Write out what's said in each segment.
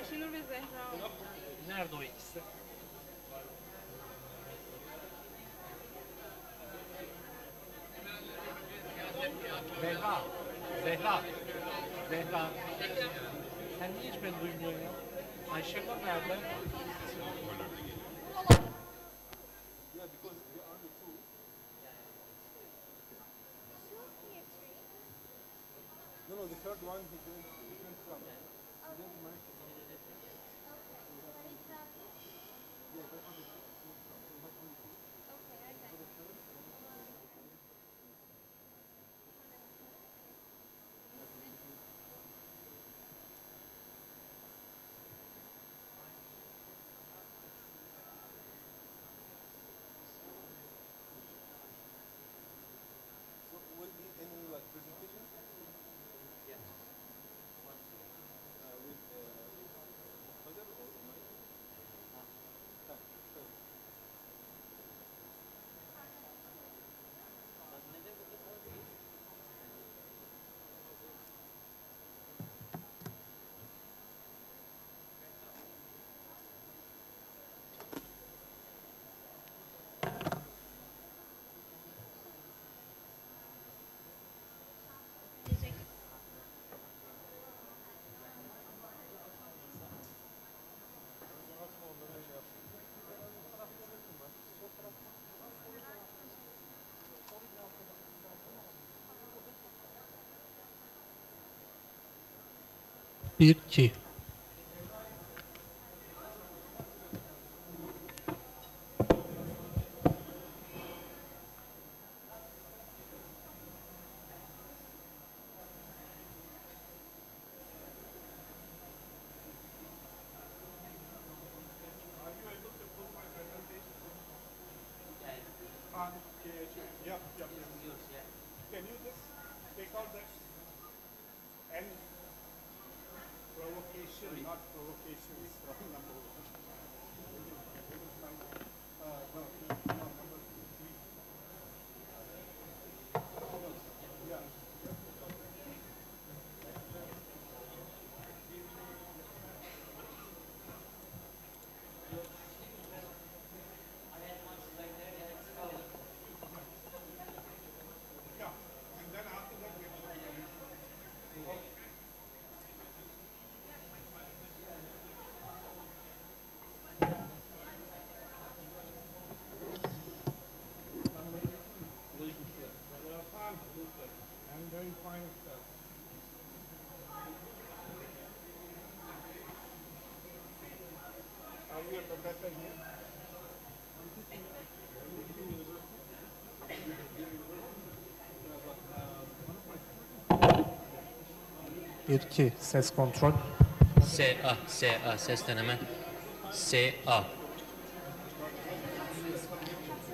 Ayşenur ve Zehra. Nerede o ikisi? Zehra. Zehra. Zehra. Sen niye hiç beni duymuyorsun ya? Ayşenur nerede? No, no, the third one he didn't come. He didn't manage to come. Yeah, that's what it is. So will be any like presentation? Yeah. With Qadr or Mike? Sure. Bir, iki. Yeah. Can you just take out that and provocation, not provocations from number one. No, number three. Yeah. And then after that, I'm very fine stuff. Are you a professor here? Bir, iki. Ses kontrol. SA ses deneme. SA.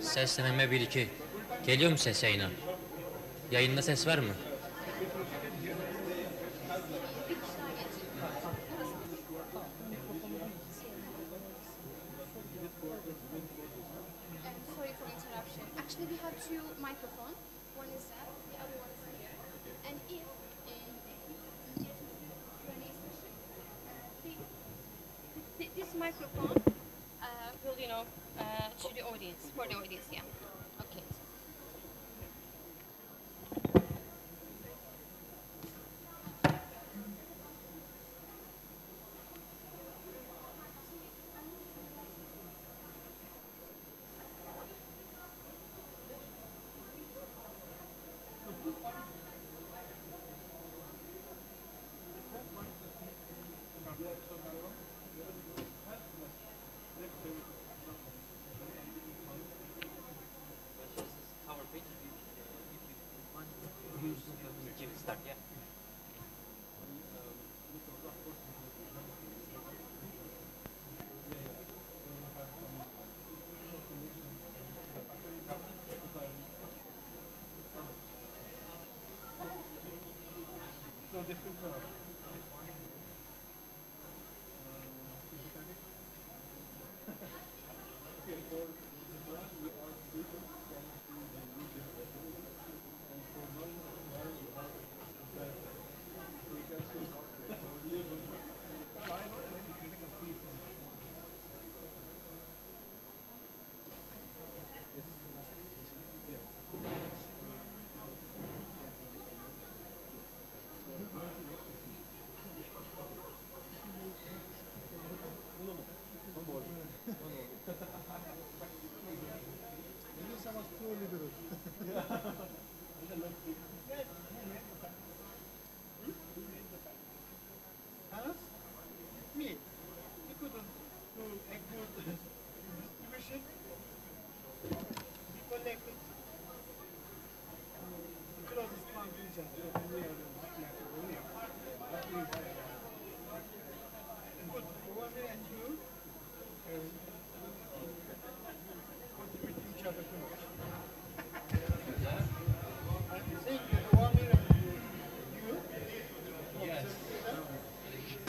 Ses deneme 1 2. Geliyor mu ses yayına? Yayında ses var mı? Sorry for interruption. Actually, we have two microphones. One is that, the other one is here. And if this microphone will, to the audience, for the audience, yeah. Okay.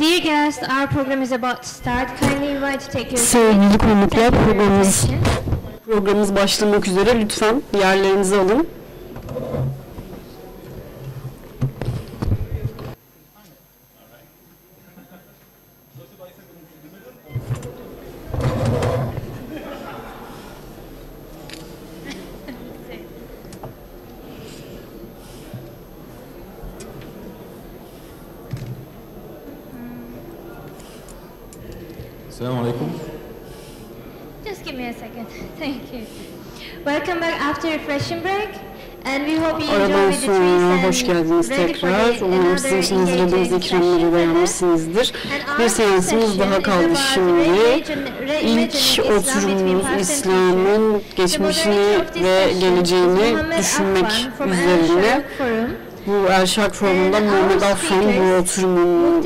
Dear guests, our program is about to start. Kindly invite to take your Sevgili konuklar, Thank you for your programımız attention. başlamak üzere. Lütfen yerlerinizi alın. Assalamu alaikum. Just give me a second. Thank you. Welcome back after refreshing break. And we hope you enjoy Aradan with the sonra trees hoş geldiniz and ready for tekrar. Umarım sizin için hazırladığımız ikramları beğenmişsinizdir. Bir seansımız daha kaldı şimdi. İlk oturumumuz İslam'ın geçmişini ve geleceğini düşünmek üzerine. Bu Erşak Forumu'ndan Mehmet Afan bu oturumun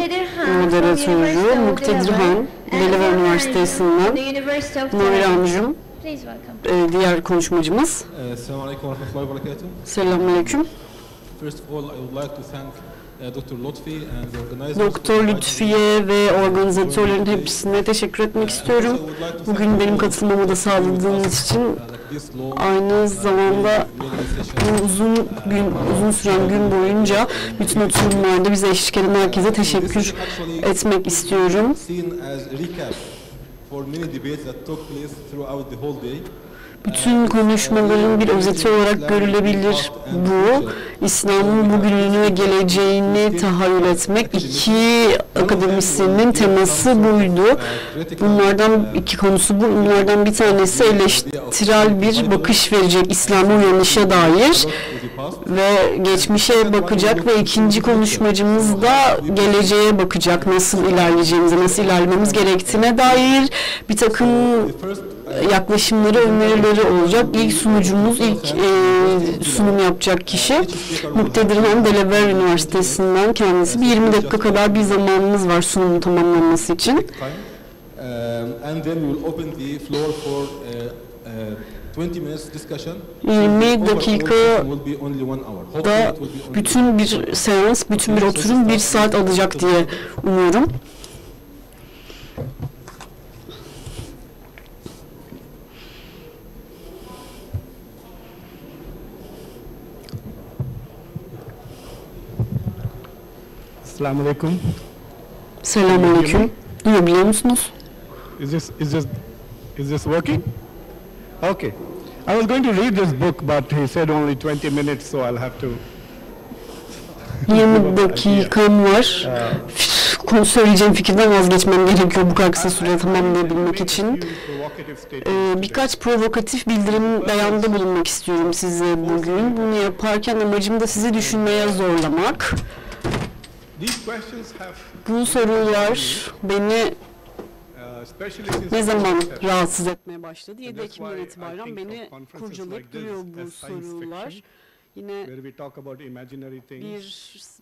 moderatörü. Muktedirhan, Delaware Üniversitesi'nden Nuri Amcum, diğer konuşmacımız. Assalamu alaikum wa rahmatullahi wa barakatuh. Selamünaleyküm. First of all, I would like to thank Dr. Lutfi and the organizers. Doktor Lütfiye ve organizatörlerin hepsine teşekkür etmek istiyorum. Bugün benim katılmamı da sağladığınız için aynı zamanda bu uzun süren gün boyunca bütün oturumlarda bize eşlik eden herkese teşekkür etmek istiyorum. Bütün konuşmaların bir özeti olarak görülebilir bu. İslam'ın bugününü ve geleceğini tahayyül etmek. İki akademisyenin teması buydu. Bunlardan bir tanesi eleştirel bir bakış verecek İslam'a uyanışa dair ve geçmişe bakacak ve ikinci konuşmacımız da geleceğe bakacak, nasıl ilerleyeceğimize, nasıl ilerlememiz gerektiğine dair bir takım yaklaşımları, önerileri olacak. İlk sunucumuz, sunum yapacak kişi Muktedirhan, Delaware Üniversitesi'nden kendisi. Bir 20 dakika kadar bir zamanımız var sunumun tamamlanması için. 20 dakikada bütün bir seans, bütün bir oturum 1 saat alacak diye umuyorum. Assalamu alaikum. Selamünaleyküm. Duyabiliyor musunuz? Is this working? Okay. I was going to read this book, but he said only 20 minutes, so I'll have to. 20 dakikam var. Söyleyeceğim fikirden vazgeçmem gerekiyor bu kadar kısa sürede tamamlayabilmek için. Birkaç provokatif bildirim beyanda bulunmak istiyorum size bugün. Bunu yaparken amacım da sizi düşünmeye zorlamak. Bu sorular beni ne zaman rahatsız etmeye başladı? 7 Ekim'den itibaren beni kurcalayıp duruyor bu sorular. Yine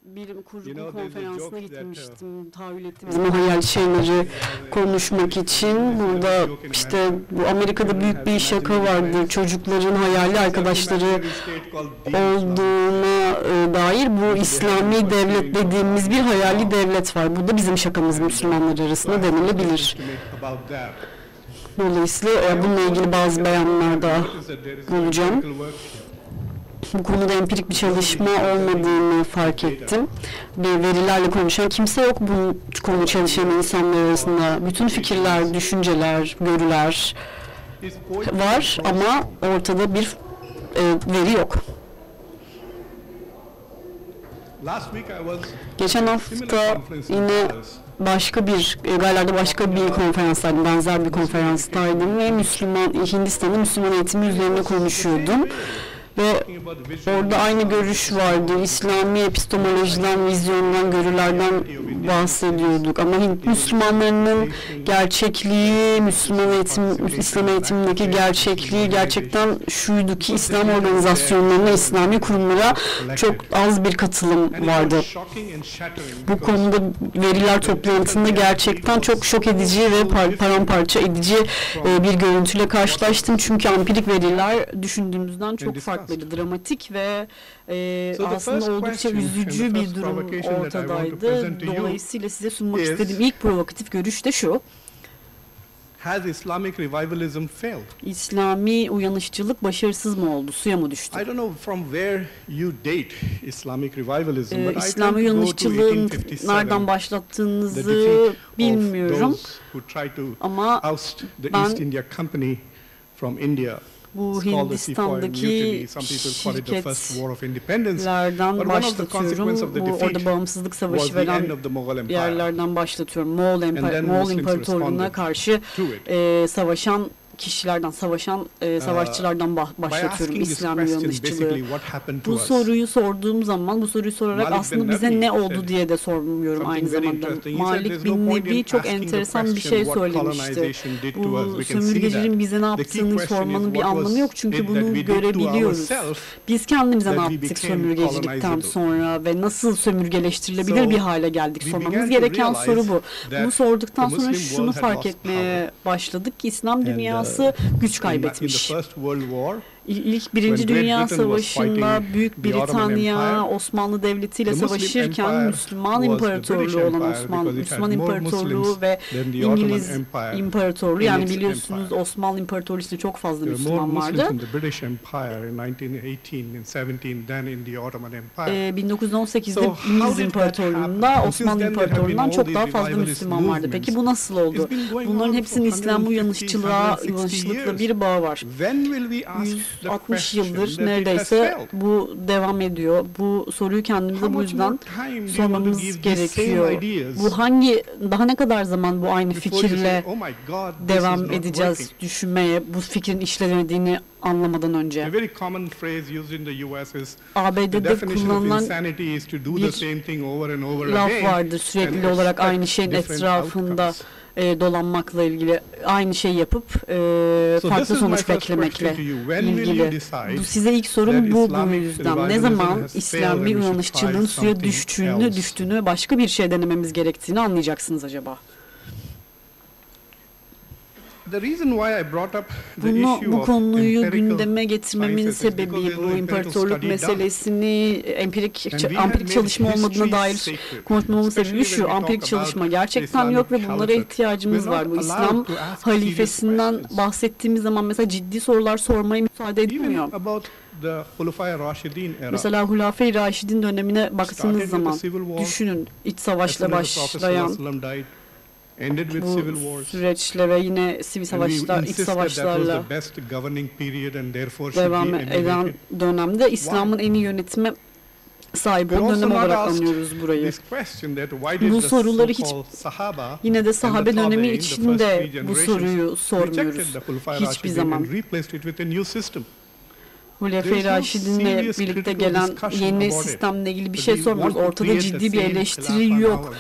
bir kurgu konferansına gitmiştim, tahayyül ettiğimiz hayal şeyleri konuşmak için. Burada işte bu Amerika'da büyük bir şaka vardır, çocukların hayali arkadaşları olduğuna dair. Bu İslami devlet dediğimiz bir hayali devlet var. Bu da bizim şakamız Müslümanlar arasında denilebilir. Dolayısıyla bununla ilgili bazı beyanlarda bulacağım. Bu konuda empirik bir çalışma olmadığını fark ettim. Verilerle konuşan kimse yok bu konu çalışan insanlar arasında. Bütün fikirler, düşünceler, görüler var ama ortada bir veri yok. Geçen hafta yine Gayler'de başka bir konferanstaydım, benzer bir konferanstaydım ve Hindistan'da Müslüman eğitimi üzerine konuşuyordum. Ve orada aynı görüş vardı. İslami epistemolojiden, vizyondan, görülerden bahsediyorduk. Ama Hint Müslümanlarının gerçekliği, İslam eğitimindeki gerçekliği gerçekten şuydu ki İslam organizasyonlarına, İslami kurumlara çok az bir katılım vardı. Bu konuda veriler toplantısında gerçekten çok şok edici ve paramparça edici bir görüntüyle karşılaştım. Çünkü empirik veriler düşündüğümüzden çok farklı. Dramatik ve aslında oldukça üzücü bir durum ortadaydı. Dolayısıyla size sunmak istediğim ilk provokatif görüş de şu. Has Islamic revivalism failed? İslami uyanışçılık başarısız mı oldu? Suya mı düştü? I don't know from where you date Islamic revivalism, but I İslami tend to go to uyanışçılığın 1857. nereden başlattığınızı bilmiyorum. Ama ben bu Hindistan'daki şirketlerden başlatıyorum. Bu orada bağımsızlık savaşı veren yerlerden başlatıyorum. Moğol İmparatorluğu'na karşı savaşan kişilerden, savaşçılardan başlatıyorum İslami uyanışçılığı. Bu soruyu sorduğum zaman, bu soruyu sorarak aslında bize ne oldu diye de sormuyorum aynı zamanda. Malik bin Nebi çok enteresan bir şey söylemişti. Bu sömürgecinin bize ne yaptığını sormanın bir anlamı yok çünkü bunu görebiliyoruz. Biz kendimize ne yaptık sömürgecilikten sonra ve nasıl sömürgeleştirilebilir bir hale geldik? Sormamız gereken soru bu. Bunu sorduktan sonra şunu fark etmeye başladık ki İslam dünyası güç kaybetmiş. İlk Birinci Dünya Savaşı'nda Büyük Britanya Osmanlı Devleti ile savaşırken Müslüman İmparatorluğu olan Müslüman İmparatorluğu ve İngiliz İmparatorluğu, yani biliyorsunuz Osmanlı İmparatorluğu içinde çok fazla Müslüman vardı. 1918'de İngiliz İmparatorluğu'nda Osmanlı İmparatorluğu'ndan çok daha fazla Müslüman vardı. Peki bu nasıl oldu? Bunların hepsinin İslam uyanışçılıkla bir bağı var. 60 yıldır neredeyse bu devam ediyor. Bu soruyu kendimize bu yüzden sormamız gerekiyor. Daha ne kadar zaman bu aynı fikirle devam edeceğiz düşünmeye, bu fikrin işlendiğini anlamadan önce? ABD'de kullanılan bir laf vardır sürekli olarak aynı şeyin etrafında dolanmakla ilgili, aynı şey yapıp farklı sonuç beklemekle ilgili. Bu size ilk sorum bu yüzden. Ne zaman İslami uyanışçılığın suya düştüğünü ve başka bir şey denememiz gerektiğini anlayacaksınız acaba? Bu konuyu gündeme getirmemin sebebi, bu imparatorluk meselesini empirik çalışma olmadığına dair konuşmamın sebebi şu: empirik çalışma gerçekten yok ve bunlara ihtiyacımız var. Bu İslam halifesinden bahsettiğimiz zaman mesela ciddi sorular sormaya müsaade edilmiyor. Mesela Hulafai Raşid'in dönemine baktığınız zaman düşünün, iç savaşla başlayan bu süreçle ve yine sivil savaşlar, iç savaşlarla devam eden dönemde İslam'ın en iyi yönetime sahip olduğu dönem olarak anlıyoruz burayı. Bu soruları yine de sahabe dönemi içinde bu soruyu sormuyoruz hiçbir zaman. Hulefai Raşidin'le birlikte gelen yeni sistemle ilgili bir şey sormuyoruz. Ortada ciddi bir eleştiri yok.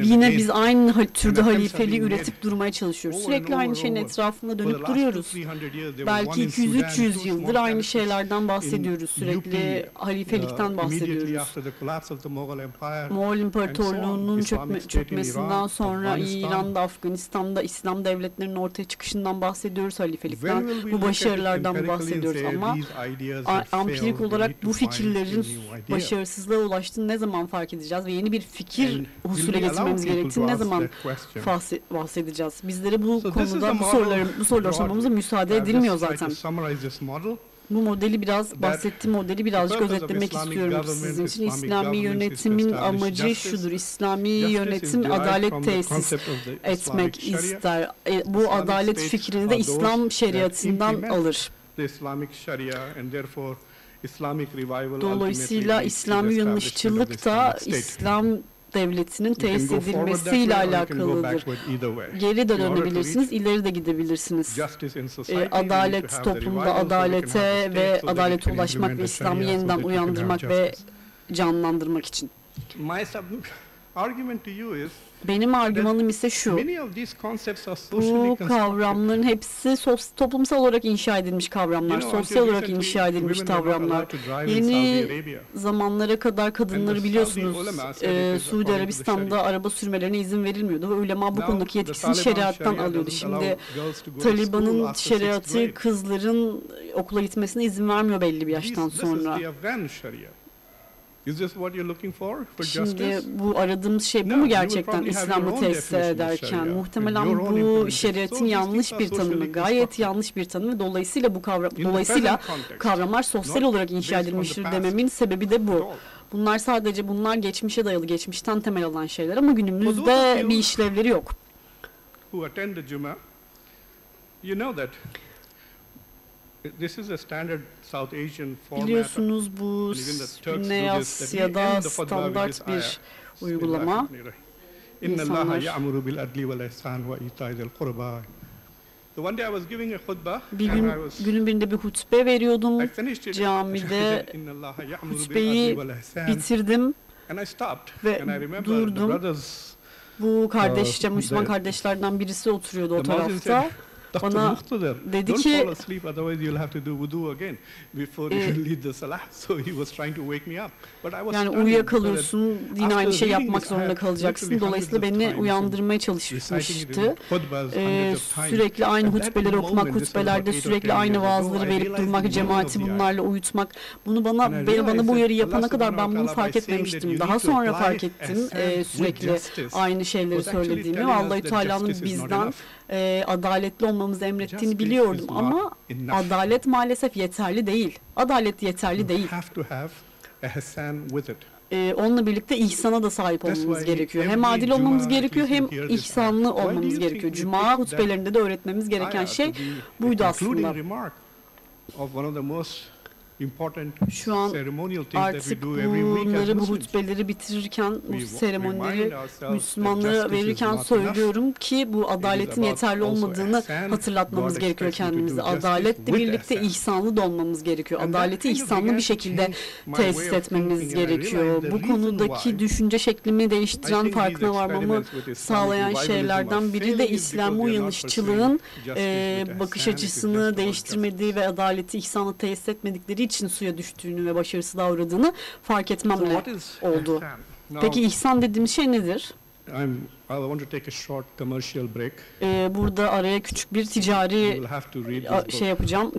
Yine biz aynı türde halifeliği üretip durmaya çalışıyoruz. Sürekli aynı şeyin etrafında dönüp duruyoruz. Belki 200-300 yıldır aynı şeylerden bahsediyoruz. Sürekli halifelikten bahsediyoruz. Moğol İmparatorluğu'nun çökmesinden sonra İran'da, Afganistan'da İslam devletlerinin ortaya çıkışından bahsediyoruz, halifelikten. Bu başarılardan bahsediyoruz ama empirik olarak bu fikirlerin başarısızlığa ulaştığını ne zaman fark edeceğiz ve yeni bir fikir husule getirmemiz gerektiğini ne zaman bahsedeceğiz? Bizlere bu konuda bu soruları sormamıza müsaade edilmiyor zaten. Bu modeli bahsettiğim modeli birazcık özetlemek istiyorum sizin için. İslami yönetimin amacı şudur: İslami yönetim adalet tesis etmek ister. Bu adalet fikrini de İslam şeriatından alır. Dolayısıyla İslami uyanışçılık da İslam devletinin tesis edilmesiyle alakalıdır. Geri de dönebilirsiniz, ileri de gidebilirsiniz. Adalet, toplumda adalete ve adalete ulaşmak ve İslam'ı yeniden uyandırmak ve canlandırmak için. Benim argümanım ise şu, Many of these concepts are socially bu constructed. kavramların hepsi toplumsal olarak inşa edilmiş kavramlar, You know, sosyal until olarak recently, inşa edilmiş women were not kavramlar. allowed to drive in Saudi Yeni Arabia. zamanlara kadar kadınları And the biliyorsunuz Saudi ulema said it is Suudi according to the Arabistan'da Sharia. araba sürmelerine izin verilmiyordu ve ulema bu Now, konudaki the yetkisini Taliban şeriattan Sharia alıyordu. doesn't Şimdi allow girls to go to Taliban'ın school after 6th şeriatı grade. kızların okula gitmesine izin vermiyor belli bir yaştan This is sonra. the Afghan Sharia. Is this what you're looking for Şimdi justice? bu aradığımız şey bu No, mu you will gerçekten probably have İslam'ı your own tesis definition of ederken? Sharia, Muhtemelen your own bu implementation. şeriatın So these yanlış things bir are tanımı, socially gayet constructed. yanlış bir tanımı ve dolayısıyla bu In the dolayısıyla present context, kavramlar sosyal not olarak inşa based on the edilmiştir past dememin sebebi de at bu. all. Bunlar geçmişe dayalı, geçmişten temel alan şeyler ama For those günümüzde of you bir işlevleri yok. Who attend the Jummah, you know that this is a standard South Asian format. Biliyorsunuz bu And even the Turks Güney do this, that we Asya'da end the khutbah with this standart ayah. bir uygulama. İnna İnsanlar- Allaha ya'muru bil adli vel ihsan ve ita'i zil qurba. The one day I was giving a khutbah Bir and gün, I was günün birinde bir hutbe veriyordum. I finished it. Camide İnna Allaha ya'muru bil hutbeyi adli vel ihsan. bitirdim. And I stopped. ve And I remember the durdum. brothers, Bu Müslüman the- kardeşlerden birisi oturuyordu o the Muslim tarafta. said, Dr. Bana Muqtadir, dedi don't ki- fall asleep, otherwise you'll have to do wudu again before you lead the salah. So he was trying to wake me up. But I was Yani stunned uyuyakalıyorsun, yine after aynı şey reading yapmak this zorunda ayah kalacaksın. literally Dolayısıyla hundreds of beni times uyandırmaya and reciting it in çalışmıştı. khutbahs hundreds of times. Sürekli aynı At that hutbeleri okumak, moment, this was hutbelerde about 8 or sürekli 10 aynı years ago, vaazları I verip realized the durmak, meaning cemaati of the ayah. bunlarla uyutmak. And I Bana bu realized uyarı that yapana Allah kadar ben subhanahu bunu wa fark ta'ala by saying that etmemiştim. you Daha need to sonra apply fark ettim ihsan with sürekli justice aynı şeyleri was actually söylediğini ve telling us Allah-u that Teala'nın justice is not bizden enough. adaletli olmamızı emrettiğini Justice biliyordum is not ama enough. adalet maalesef yeterli değil. Adalet yeterli değil. You have to have a ihsan with it. Onunla birlikte ihsana da sahip That's olmamız why gerekiyor. every Hem adil olmamız Cuma, gerekiyor at least hem you hear this ihsanlı ayah. Why do olmamız you gerekiyor. think we Cuma picked hutbelerinde de öğretmemiz gereken ayah şey to be buydu a aslında. concluding remark of one of the most important Şu an ceremonial things that we artık do every week as bunları, bu Muslims. hutbeleri bitirirken, bu We seremonileri remind ourselves that Müslümanlara justice is verirken not söylüyorum ki bu adaletin about yeterli also olmadığını ihsan. hatırlatmamız God gerekiyor expects you to kendimize. do justice Adaletle with birlikte ihsan. ihsanlı da olmamız gerekiyor. And that Adaleti kind of ihsanlı began bir to şekilde change my way tesis of etmemiz thinking, and I gerekiyor. realized the Bu reason konudaki why düşünce şeklimi I değiştiren, think farkına these varmamı experiments with Islamic sağlayan revivalism şeylerden are biri failing de is because İslam they are not uyanışçılığın justice with bakış ihsan, it is just açısını about değiştirmediği ve adaleti ihsanla tesis etmedikleri için suya düştüğünü ve başarısız davradığını fark So etmemle what is oldu. ihsan? Now, Peki ihsan dediğimiz şey nedir? I want to take a short commercial break. Burada araya küçük bir You ticari will have to read this şey yapacağım.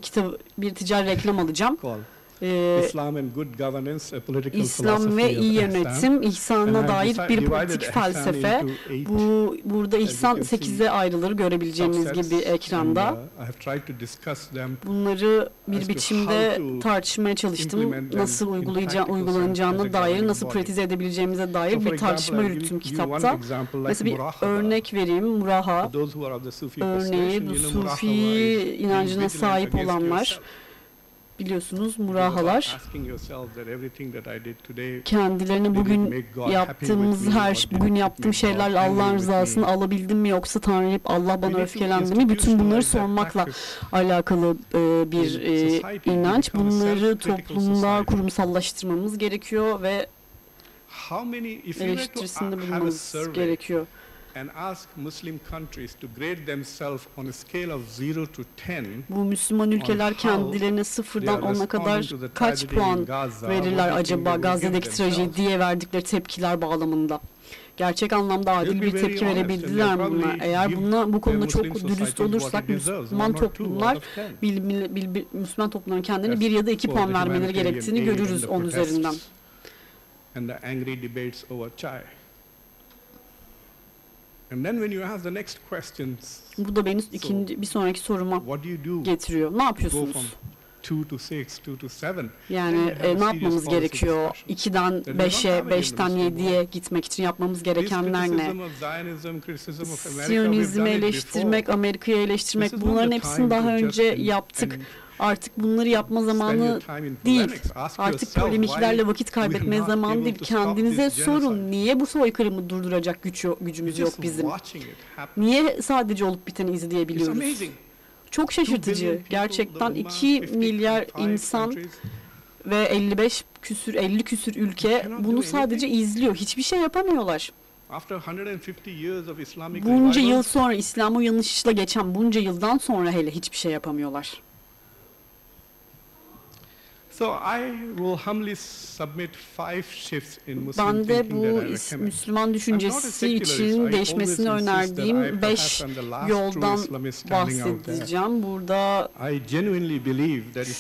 Bir ticari reklam alacağım. book called Ee, Islam and Good Governance, a Political İslam Philosophy ve iyi of Ihsan. yönetim, ihsana And I dair bir divided politik ihsan felsefe. into 8 Burada you ihsan can see, 8'e ayrılır görebileceğiniz subsets, gibi ekranda. and, I have tried to discuss them Bunları as bir to biçimde how to tartışmaya çalıştım. implement them Nasıl in practical sense uygulanacağına as a dair, governing nasıl body. pratize edebileceğimize So dair for bir tartışma example, I'll yürüttüm give you one kitapta. example like Mesela bir murahaba. örnek vereyim. Muraha For those who are of the Sufi örneği, bu persuasion, Sufi murahaba is inancına being sahip vigilant against olanlar, yourself. biliyorsunuz murahalar, Asking yourself that everything that I did today, kendilerini did it bugün make God happy yaptığımız with me, her or did bugün it yaptığım make God şeylerle angry Allah'ın with rızasını me? alabildim mi, yoksa Tanrı Allah We bana need to öfkelendi mi? Bütün bunları institutionalize that sormakla practice. alakalı bir In society, inanç. we become a Bunları self-critical toplumda society. kurumsallaştırmamız gerekiyor ve How many, if you were to eleştirisinde have a bulunmamız survey gerekiyor. and ask Muslim countries to grade themselves on a scale of 0 to 10, Bu Müslüman ülkeler how kendilerine sıfırdan they are 10'a kadar responding to the kaç tragedy in puan Gaza, verirler what do you think acaba they will give Gazze'deki themselves? trajediye verdikleri tepkiler bağlamında? Gerçek anlamda adil They'll be bir very tepki honest and verebildiler mi they'll buna? probably Eğer give bu konuda the çok Muslim dürüst society what olursak it deserves, Müslüman one or two toplumlar, out of 10. Müslüman toplumların kendine That's 1 ya da 2 for puan the vermeleri humanitarian gerektiğini aid and görürüz the 10 protests üzerinden. and the angry debates over chai. And then when you ask the next questions, Bu da beni bir sonraki soruma what do you do? getiriyor. Ne Go yapıyorsunuz? from 2 to 6, 2 to 7. Yani Then you have a ne serious yapmamız policy gerekiyor? discussion. 2'den That we don't 5'e, have any 5'ten Muslim 7'ye gitmek için yapmamız This gerekenler ne? criticism of Zionism, criticism of America, we've Siyonizmi done it eleştirmek, before. Amerika'yı eleştirmek, This is not bunların the hepsini time daha to önce just yaptık. and Artık bunları yapma spend your zamanı time in değil. polemics. Ask Artık yourself polemiklerle why vakit we are kaybetmeye not zamanı able değil. to stop Kendinize this sorun. genocide. Niye bu soykırımı durduracak gücümüz You're yok just bizim? watching it happen. Niye sadece olup biteni It's izleyebiliyoruz? amazing. Çok 2 billion şaşırtıcı. people, Gerçekten the 2 Ummah, 50 milyar 55 insan countries, ve 50 küsür ülke cannot do bunu sadece anything. izliyor. Hiçbir şey yapamıyorlar. Bunca yıl sonra, İslam uyanışıyla geçen bunca yıldan sonra hele hiçbir şey yapamıyorlar. Ben de bu Müslüman düşüncesi için değişmesini önerdiğim 5 yoldan bahsedeceğim. Burada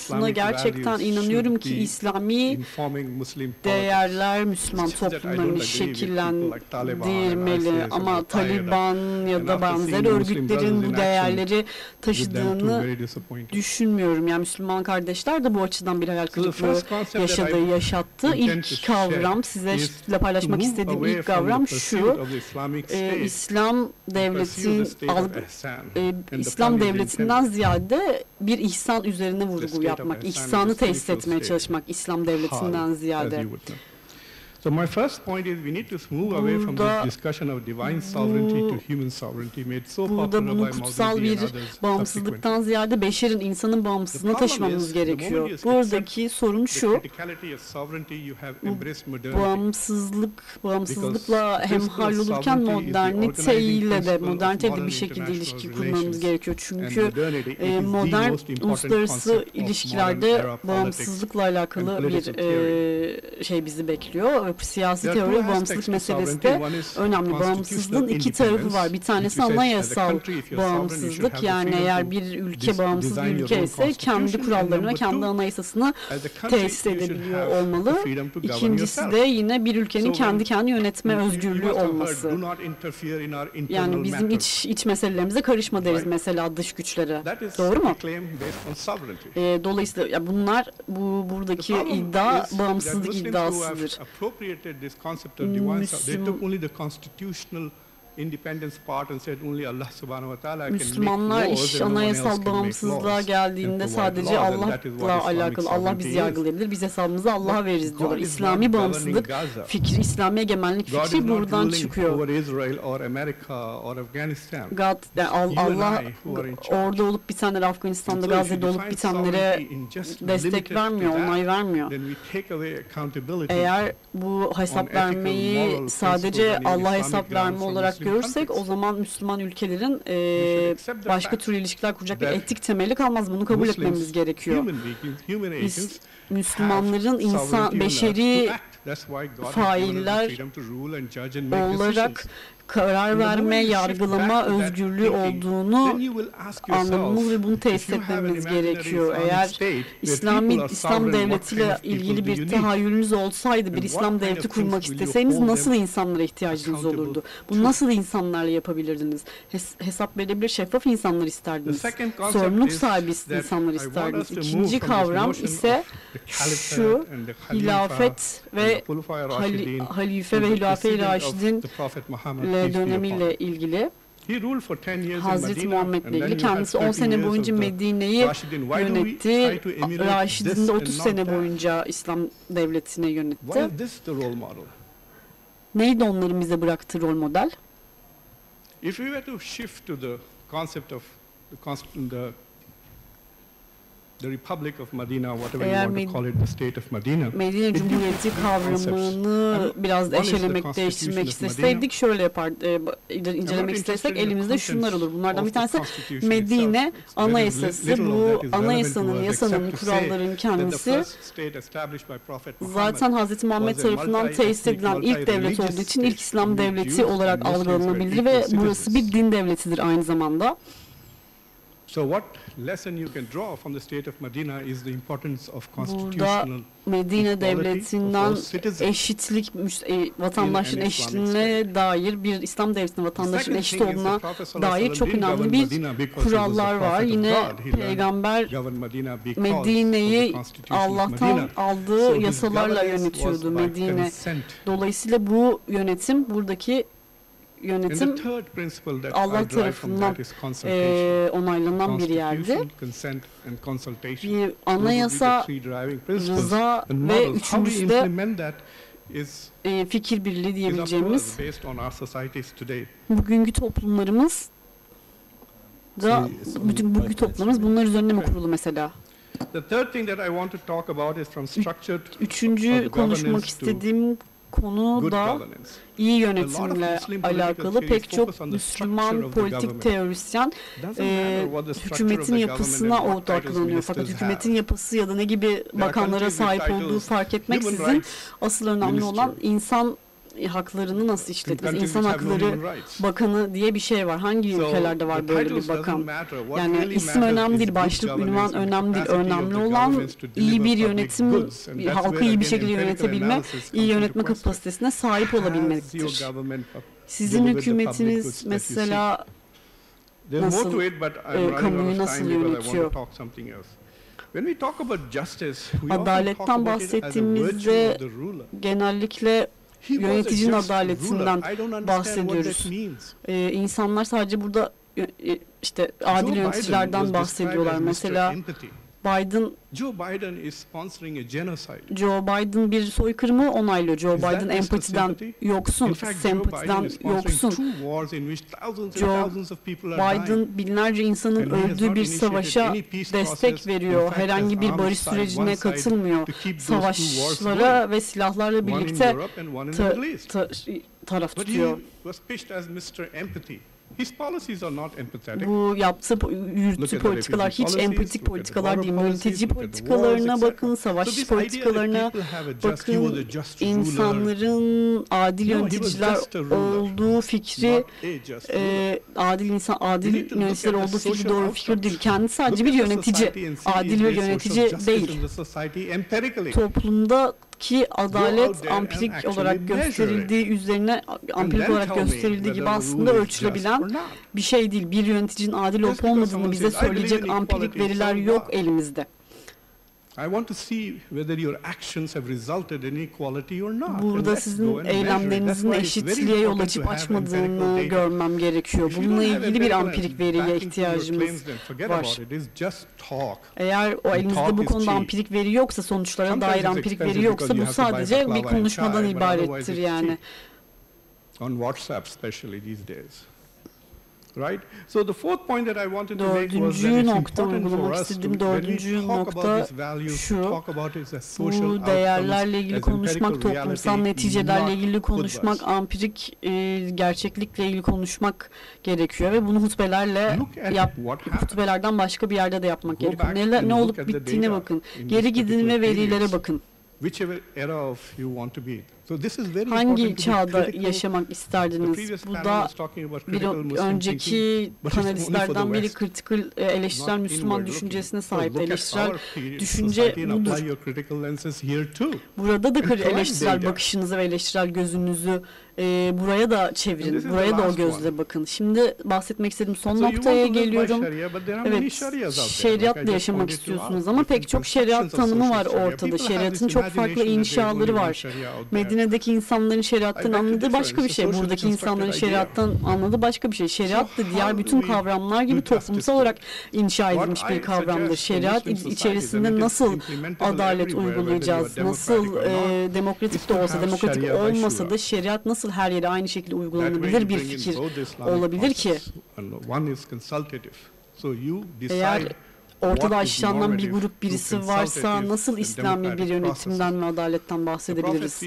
şuna gerçekten inanıyorum ki İslami değerler Müslüman toplumlarını şekillendirmeli ama Taliban ya da benzer örgütlerin bu değerleri taşıdığını düşünmüyorum. Yani Müslüman kardeşler de bu açıdan bir hayal kırıklığı yaşattı. İlk kavram, sizinle paylaşmak istediğim ilk kavram şu: İslam devletinden ziyade bir ihsan üzerine vurgu yapmak, ihsanı tesis etmeye çalışmak İslam devletinden ziyade. So my first point is we need to move away from this discussion of divine sovereignty to human sovereignty made so popular by Maududi kutsal bir bağımsızlıktan ziyade beşerin, insanın bağımsızlığına taşımamız gerekiyor. Buradaki sorun şu: bağımsızlıkla hemhal olurken moderniteyle bir şekilde ilişki kurmamız gerekiyor. Çünkü modern uluslararası ilişkilerde bağımsızlıkla alakalı bir şey bizi bekliyor. Siyasi teori bağımsızlık meselesi de önemli. Bağımsızlığın iki tarafı var. Bir tanesi anayasal bağımsızlık. Yani eğer bir ülke bağımsız bir ülke ise kendi kurallarını ve kendi anayasasını tesis edebiliyor olmalı. İkincisi de yine bir ülkenin kendi kendini yönetme özgürlüğü olması. Yani bizim iç meselelerimize karışma deriz mesela dış güçlere. Doğru mu? Dolayısıyla buradaki iddia bağımsızlık iddiasıdır. This concept of divine sovereignty, they took only the constitutional independence part and said only Allah subhanahu wa ta'ala can make Müslümanlar laws iş and no one else anayasal can make bağımsızlığa laws geldiğinde and sadece provide laws, and that is Allah'la what Islamic alakalı. Allah bizi sovereignty yargılayabilir. Biz hesabımızı Allah'a veririz diyorlar. God is İslami not bağımsızlık governing Gaza. fikri, İslami egemenlik God is fikri not buradan ruling çıkıyor. over Israel or America or Afghanistan. Allah orada olup bitenlere, Afganistan'da, Gazze'de olup bitenlere destek vermiyor, onay vermiyor. Eğer bu hesap vermeyi sadece Allah hesap verme olarak görürsek o zaman Müslüman ülkelerin başka tür ilişkiler kuracak bir etik temeli kalmaz. Bunu kabul etmemiz gerekiyor. Müslümanların beşeri failler olarak karar verme, yargılama özgürlüğü olduğunu anlamamız ve bunu tesis etmemiz gerekiyor. Eğer İslam devletiyle ilgili bir tahayyülünüz olsaydı, bir İslam devleti kurmak isteseydiniz nasıl insanlara ihtiyacınız olurdu? Bunu nasıl insanlarla yapabilirdiniz? Hesap verebilir, şeffaf insanlar isterdiniz. Sorumluluk sahibi insanlar isterdiniz. İkinci kavram ise şu: hilafet ve halife ve hilafet-i Raşid'in dönemiyle ilgili. Hazreti Muhammed'le ilgili. Kendisi 10 sene boyunca Medine'yi yönetti. Raşid'in de 30 sene boyunca İslam devletine yönetti. Neydi onların bize bıraktığı rol model? If we were to shift to the concept of the Republic of Medina, whatever you want to call it, the state of Medina. Medine Cumhuriyeti kavramını biraz eşelemek, değiştirmek isteseydik şöyle incelemek istersek elimizde şunlar olur. Bunlardan bir tanesi Medine Anayasası. Bu anayasanın, yasanın, kuralların kendisi zaten Hz. Muhammed tarafından tesis edilen ilk devlet olduğu için ilk İslam devleti olarak algılanabilir ve burası bir din devletidir aynı zamanda. So what lesson you can draw from the state of Medina is the importance of constitutional Medine devletinden eşitlik, vatandaşın eşitliğine dair bir İslam devletinin vatandaşın eşit olduğuna dair çok önemli bir kurallar var. Yine Peygamber Medine'yi Allah'tan aldığı yasalarla yönetiyordu Medine. Dolayısıyla bu buradaki yönetim Allah tarafından onaylanan bir yerde. Bir anayasa, rıza ve üçüncüsü de fikir birliği diyebileceğimiz bugünkü toplumlarımız da bugünkü toplumlarımız bunlar üzerine mi kurulu mesela? Üçüncü konuşmak istediğim konu da iyi yönetimle alakalı. Pek çok Müslüman politik teorisyen hükümetin yapısına odaklanıyor. Fakat hükümetin yapısı ya da ne gibi bakanlara sahip olduğu fark etmeksizin asıl önemli olan insan haklarını nasıl işletmesi, insan hakları bakanı diye bir şey var. Hangi ülkelerde var böyle bir bakan? Yani isim önemli değil, başlık, ünvan önemli değil. Önemli olan iyi bir yönetim, halkı iyi bir şekilde yönetebilme, iyi yönetme kapasitesine sahip olabilmektir. Sizin hükümetiniz mesela nasıl, kamuoyu nasıl yönetiyor? Adaletten bahsettiğimizde genellikle yöneticinin adaletinden bahsediyoruz. İnsanlar sadece burada işte adil yöneticilerden bahsediyorlar. Mesela Joe Biden bir soykırımı onaylıyor. Joe Biden empatiden yoksun, sempatiden yoksun. Joe Biden binlerce insanın öldüğü bir savaşa destek veriyor. Herhangi bir barış sürecine katılmıyor. Savaşlara ve silahlarla birlikte taraf tutuyor. Bu yaptığı yürüttüğü politikalar hiç empatik politikalar değil. Mülteci politikalarına bakın, savaş politikalarına bakın. İnsanların adil yöneticiler olduğu fikri, adil yöneticiler olduğu fikri doğru fikir değil. Kendi sadece bir yönetici, adil bir yönetici değil. Toplumdaki adalet ampirik olarak gösterildiği üzerine, ampirik olarak gösterildiği gibi aslında ölçülebilen bir şey değil. Bir yöneticinin adil olup olmadığını bize söyleyecek ampirik veriler yok elimizde. Burada sizin eylemlerinizin eşitliğe yol açıp açmadığını görmem gerekiyor. Bununla ilgili bir ampirik veriye ihtiyacımız var. Eğer o elinizde bu konuda ampirik veri yoksa, sonuçlara dair ampirik veri yoksa, bu sadece bir konuşmadan ibarettir yani. On WhatsApp especially these days. Right? So the fourth point that I wanted to make was that it's important for us to when we talk about these values, talk about it as social bu değerlerle ilgili konuşmak, toplumsal neticelerle ilgili konuşmak, ampirik gerçeklikle ilgili konuşmak gerekiyor ve bunu hutbelerden başka bir yerde de yapmak gerekiyor. Ne olup bittiğine bakın. Geri gidin ve verilere bakın. Hangi çağda yaşamak isterdiniz? Bu da bir önceki panelistlerden biri kritikal eleştirel Müslüman düşüncesine sahip. Eleştirel düşünce budur. Burada da eleştirel bakışınızı ve eleştirel gözünüzü buraya da çevirin. Buraya da o gözle bakın. Şimdi bahsetmek istediğim son noktaya geliyorum. Evet, şeriatla yaşamak istiyorsunuz ama pek çok şeriat tanımı var ortada. Şeriatın çok farklı inşaları var. Medine'deki insanların şeriattan anladığı başka bir şey. Buradaki insanların şeriattan anladığı başka bir şey. Şeriat da diğer bütün kavramlar gibi toplumsal olarak inşa edilmiş bir kavramdır. Şeriat içerisinde nasıl adalet uygulayacağız, nasıl demokratik de olsa, demokratik olmasa da şeriat nasıl her yere aynı şekilde uygulanabilir bir fikir olabilir ki? Eğer ortada aşılanan bir grup birisi varsa nasıl İslami bir yönetimden ve adaletten bahsedebiliriz?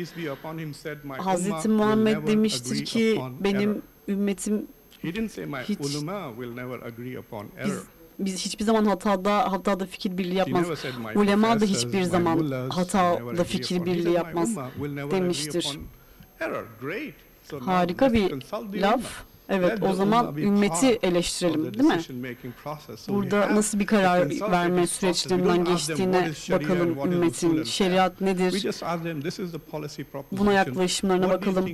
Hazreti Muhammed demiştir ki benim ümmetim biz hiçbir zaman hatada fikir birliği yapmaz. Ulema da hiçbir zaman hatada fikir birliği yapmaz demiştir. Harika bir laf. Evet, o zaman ümmeti eleştirelim, değil mi? Burada nasıl bir karar verme süreçlerinden geçtiğine bakalım ümmetin. Şeriat nedir? Buna yaklaşımlarına bakalım.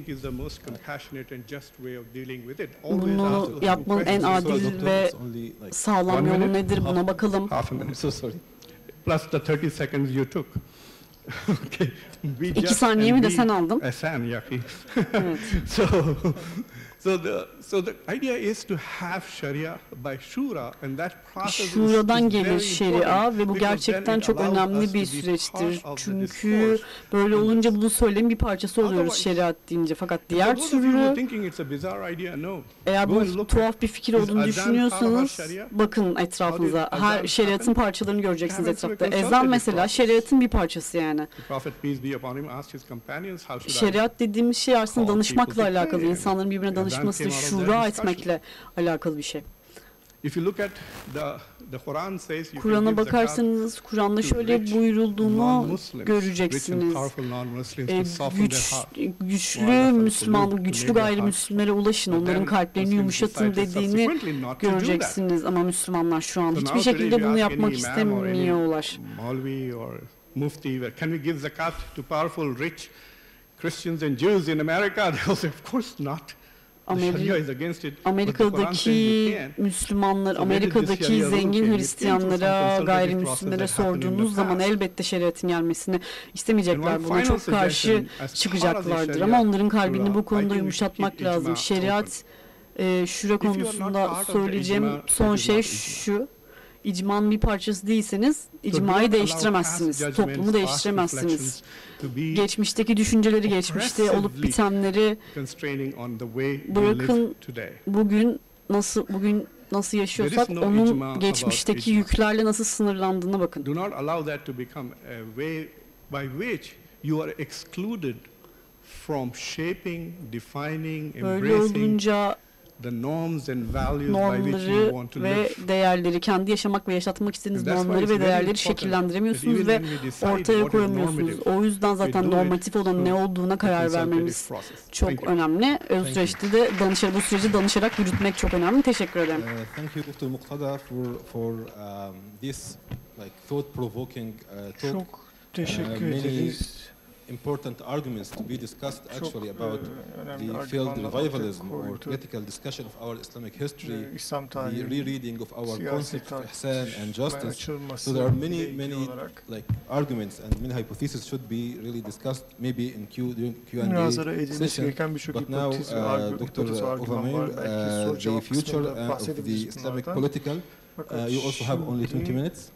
Bunu yapmanın en adil ve sağlam yolu nedir? Buna bakalım. Plus the 30 seconds you took. Okay. 2 saniye mi de sen aldın? Evet. So the idea is to have Sharia by Shura, and that process Şuradan is gelir very şeria important ve bu because gerçekten then it çok allows önemli us bir to be süreçtir. part of the Çünkü discourse. böyle olunca bu söylemin bir parçası oluyoruz Otherwise- şeriat deyince. Fakat For diğer those of you who are türlü thinking it's a bizarre idea, no. eğer Go and bu look tuhaf bir fikir Is olduğunu azan düşünüyorsanız part of our bakın etrafınıza. How did azan Her şeriatın happen? parçalarını göreceksiniz Happens to be etrafta. Ezan consultative mesela process. şeriatın bir parçası yani. The Prophet, peace be upon him, asked his companions, how should I Şeriat dediğimiz şey aslında call danışmakla people to alakalı. pray? İnsanların birbirine Azan danışması, came out of şura that etmekle alakalı bir şey. If you look at the Quran says you can Kur'an'a give zakat bakarsanız Kur'an'da to şöyle rich buyurulduğunu non-Muslims, rich and göreceksiniz. powerful non-Muslims to soften their heart. Güçlü Müslüman, güçlü gayrimüslimlere ulaşın, onların kalplerini yumuşatın dediğini göreceksiniz. Ama Müslümanlar şu an hiçbir şekilde bunu yapmak istemiyorlar. Maulvi or Mufti, can we give zakat to powerful, rich Christians and Jews in America? They will say, of course not. Amerika'daki Müslümanlar, Amerika'daki zengin Hristiyanlara, gayrimüslimlere sorduğunuz zaman elbette şeriatın gelmesini istemeyecekler. Buna çok karşı çıkacaklardır. Ama onların kalbini bu konuda yumuşatmak lazım. Şeriat, şura konusunda söyleyeceğim son şey şu. İcmanın bir parçası değilseniz icmayı değiştiremezsiniz, toplumu değiştiremezsiniz. Geçmişteki düşünceleri, geçmişte olup bitenleri bırakın, bugün nasıl yaşıyorsak onun geçmişteki yüklerle nasıl sınırlandığına bakın. Do not allow that to become a way by which you are excluded from shaping, defining, embracing the norms and values by which you want to live. Ve değerleri, kendi yaşamak ve yaşatmak istediğiniz normları ve değerleri şekillendiremiyorsunuz ve ortaya koyamıyorsunuz. O yüzden zaten normatif olan ne olduğuna karar vermemiz çok önemli. Süreçte de bu süreci danışarak yürütmek çok önemli. Teşekkür ederim. Thank you Dr. Muqtada for this thought provoking talk. Çok teşekkür ederiz. Important arguments to be discussed actually about the failed revivalism or critical discussion of our Islamic history, the rereading of our concept of ihsan and justice. So there are many arguments and many hypotheses should be really discussed maybe in Q&A session. But now, Dr. Ovamir, the future of the Islamic political, you also have only 20 minutes.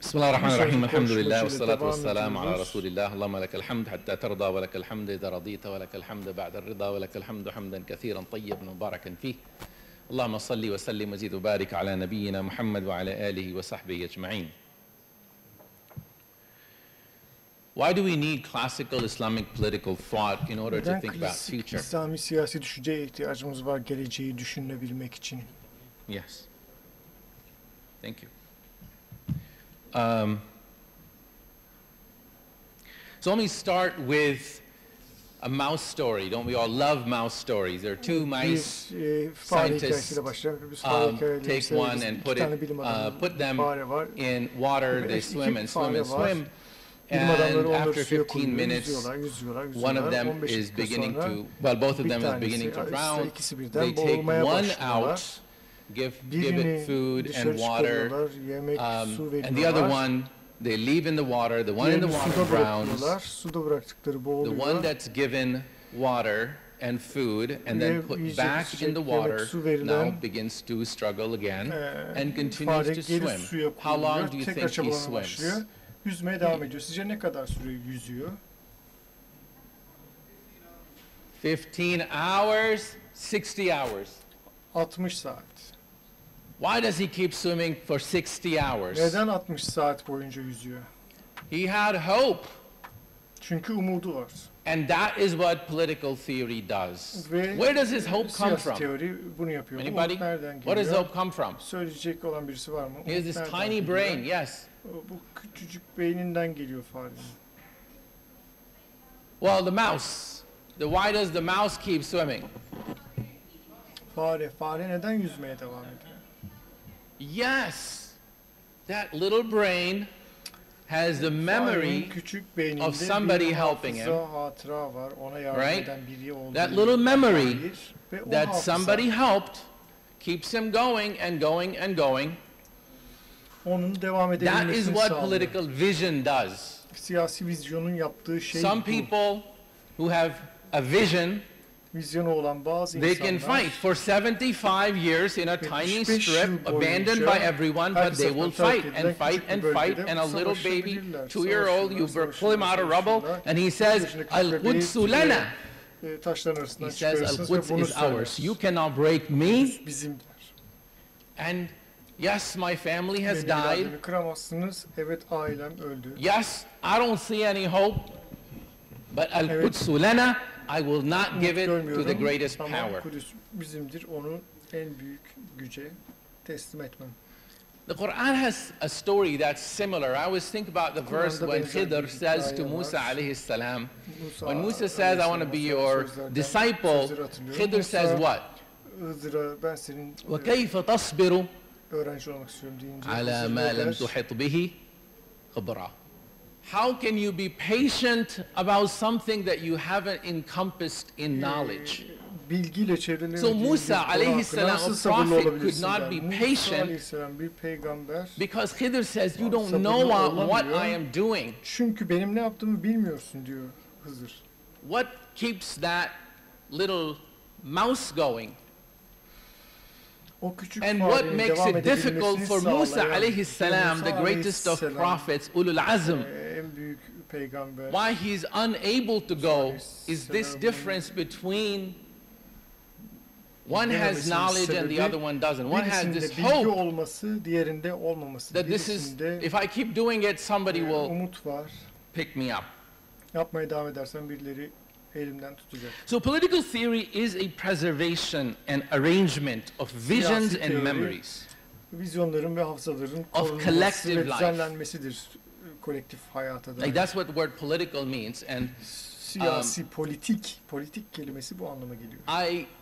بسم الله الرحمن الرحيم الحمد لله والصلاة والسلام على رسول الله اللهم لك الحمد حتى ترضى ولك الحمد إذا رضيت ولك الحمد بعد الرضا ولك الحمد حمدا كثيرا طيبا مباركا فيه اللهم صل وسلم وزد وبارك على نبينا محمد وعلى آله وصحبه أجمعين. Why do we need classical Islamic political thought in order to think about future? İslami siyasi düşünceye ihtiyacımız var geleceği düşünebilmek için. Yes. Thank you. So let me start with a mouse story. Don't we all love mouse stories? There are two mice. Scientists take one and put them in water. They swim and swim and swim. And after 15 minutes, one of them is beginning to, both of them is beginning to drown. They take one out, give it food and water, and the other one they leave in the water. The one in the water drowns. The one that's given water and food and then put back in the water now begins to struggle again and continues to swim. How long do you think he swims? Yüzmeye devam ediyor. Sizce ne kadar süre yüzüyor? 15 hours, 60 hours. 60 saat. Why does he keep swimming for 60 hours? Neden 60 saat boyunca yüzüyor? He had hope. Çünkü umudu var. And that is what political theory does. Where does his hope come from? Teori bunu yapıyor. Anybody? Where does hope come from? Söyleyecek olan birisi var mı? He has this tiny brain, yes. Bu küçücük beyninden geliyor farenin. Well, the mouse. Why does the mouse keep swimming? Fare neden yüzmeye devam ediyor? Yes. That little brain has the memory of somebody helping him. Right? That little memory that somebody helped keeps him going and going and going. That is what political vision does. Siyasi vizyonun yaptığı şey Some people who have a vision vizyonu olan bazı They can insanlar fight for 75 years in a tiny strip, abandoned by everyone, but they will fight and fight and fight. And a little baby, 2-year-old, you pull him out of rubble, and he says, "Al-Qudsu lana." taşların arasından He says, çıkarırsınız ve "Al-Quds bunu is ours. söyler. You cannot break me." Bizimdir. And yes, my family has Beni died. irademi kıramazsınız. Evet, ailem öldü. Yes, I don't see any hope. But Al-Qudsu lana, I will not give it to the greatest Ama power. Kudüs bizimdir. Onu en büyük güce teslim etmem. The Quran has a story that's similar. I always think about the verse when Khidr says to Musa alayhi salam, when Musa says, "I want to be your disciple," Khidr says what? Hızır'a ben senin وَكَيْفَ تَصْبِرُ öğrenci olmak istiyorum deyince عَلَى مَا لَمْ تُحِطْ بِهِ خَبْرًا. How can you be patient about something that you haven't encompassed in knowledge? bilgiyle çevrelendiği So Musa alayhi salam, nasıl a sabırlı prophet, olabilirsin could not der. be Musa patient aleyhisselam bir peygamber. because Khidr says, "You don't Sabırlı know what olamıyor. I am doing." Çünkü benim ne yaptığımı bilmiyorsun diyor Hızır. What keeps that little mouse going? O küçük And what farenin makes devam it difficult edebilmesini for Musa sağlayan, alayhi salam, the Musa greatest of aleyhisselam, prophets, ulul azm, en büyük peygamber. why he's unable to go is this difference between one has knowledge and the other one doesn't. One has this Birisinde bilgi hope olması, diğerinde olmaması. that this is, Birisinde if I keep doing it, somebody will umut var. pick me up. Yapmaya devam edersen birileri elimden tutacak. So political theory is a preservation and arrangement of visions Siyasi and teori, memories. Vizyonların ve hafızaların Of korunması collective ve life. düzenlenmesidir kolektif hayata dair. Like that's what the word political means. And Siyasi, politik kelimesi bu anlama geliyor.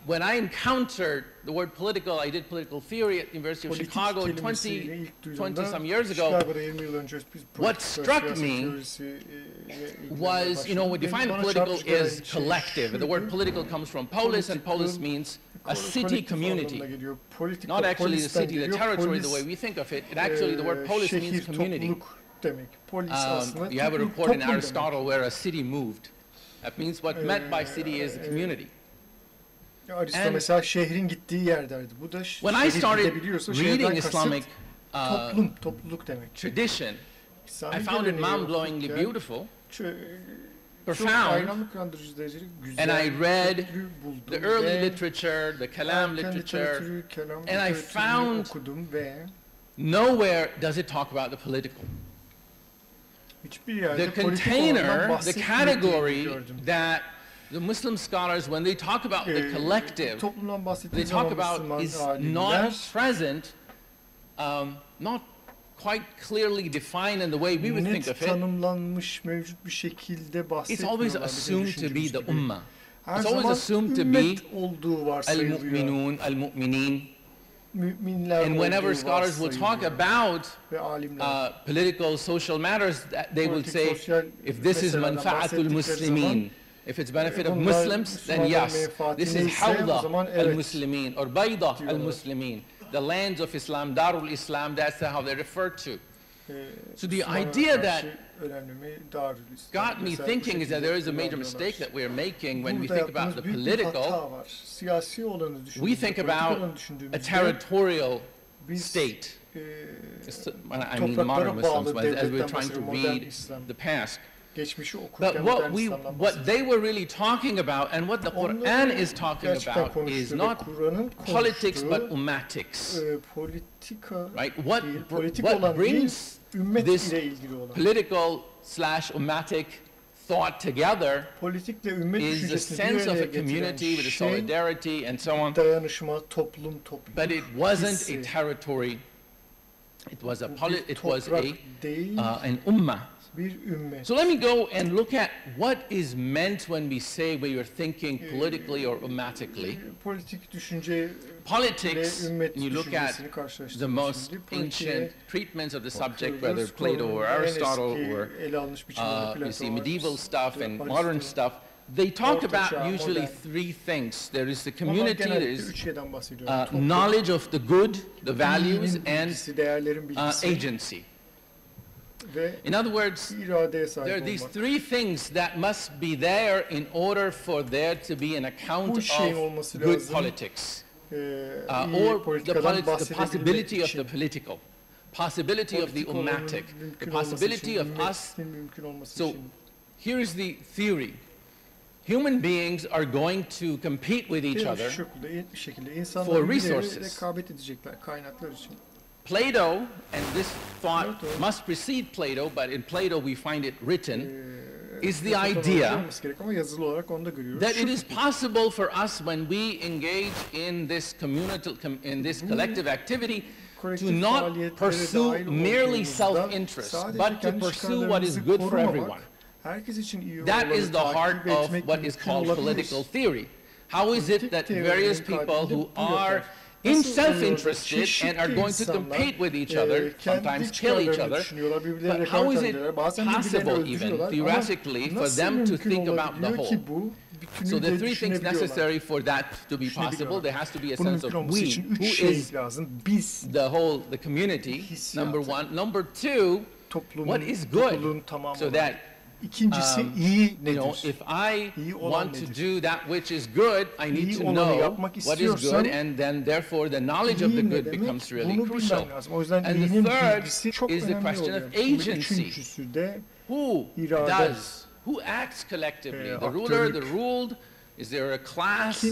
when I encountered the word political, I did political theory at the University of Politik Chicago kelimesiyle 20 ilk duyduğumda, some years ago. Chicago'da 20 yıl önce biz What struck siyaset me teorisi, was, you know, we define bana political çarpıcı gelen as şey collective. The word şuydu, political comes from polis, and polis means a city community. Not actually the city, the territory, the way we think of it. It actually, the word polis means community. Demek. Polis aslında You have a bir report in toplum demek. Aristotle where a city moved. That means what meant by city is a community. Aristo mesela şehrin gittiği yer derdi. Bu da When I started reading Islamic topluluk demek. tradition, I found it mind-blowingly beautiful, profound, and I read the early literature, the Kalam literature, and I found nowhere does it talk about the political. The container, the category that the Muslim scholars, when they talk about the collective, they talk about is not present, not quite clearly defined in the way we would think of it. It's always assumed to be the ummah. It's always assumed to be al-mu'minun, al-mu'minin. And whenever scholars will talk about political, social matters, they will say, if this is manfa'atul muslimin, if it's benefit of Muslims, then yes, this is hawda al-muslimin, or bayda al-muslimin, the lands of Islam, Darul Islam, that's how they're referred to. So the idea that got me thinking is that there is a major mistake that we're making when we think about the political. We think about a territorial state. I mean modern Muslims, as we're trying to read the past. But what they were really talking about, and what the Quran is talking about, is not politics but ummatics. Right? What brings this political/ummatic thought together is the sense of a community with a solidarity and so on. But it wasn't a territory. It was an ummah. So let me go and look at what is meant when we say we are thinking politically or ummatically. Politics, when you look at the most ancient treatments of the subject, whether Plato or Aristotle or you see medieval stuff and modern stuff, they talk about usually three things. There is the community, there is knowledge of the good, the values, and agency. In other words, there are these three things that must be there in order for there to be an account of good politics. Or the possibility of the political, possibility of the ummatic, the possibility of us. So here is the theory. Human beings are going to compete with each other for resources. Plato, and this thought must precede Plato, but in Plato we find it written, is the idea that it is possible for us when we engage in this collective activity to not pursue merely self-interest, but to pursue what is good for everyone. That is the heart of what is called political theory. How is it that various people who are self-interested and are going to compete with each other, sometimes kill each other, but how is it possible even, theoretically, for them to think about the whole? So the three things necessary for that to be possible, there has to be a sense of we, who is the whole, the community, number one. Number two, what is good, so that if I want to do that which is good, I need to know what is good, and then therefore the knowledge of the good becomes really crucial. And the third is the question of agency. Who acts collectively? The ruler, the ruled? Is there a class?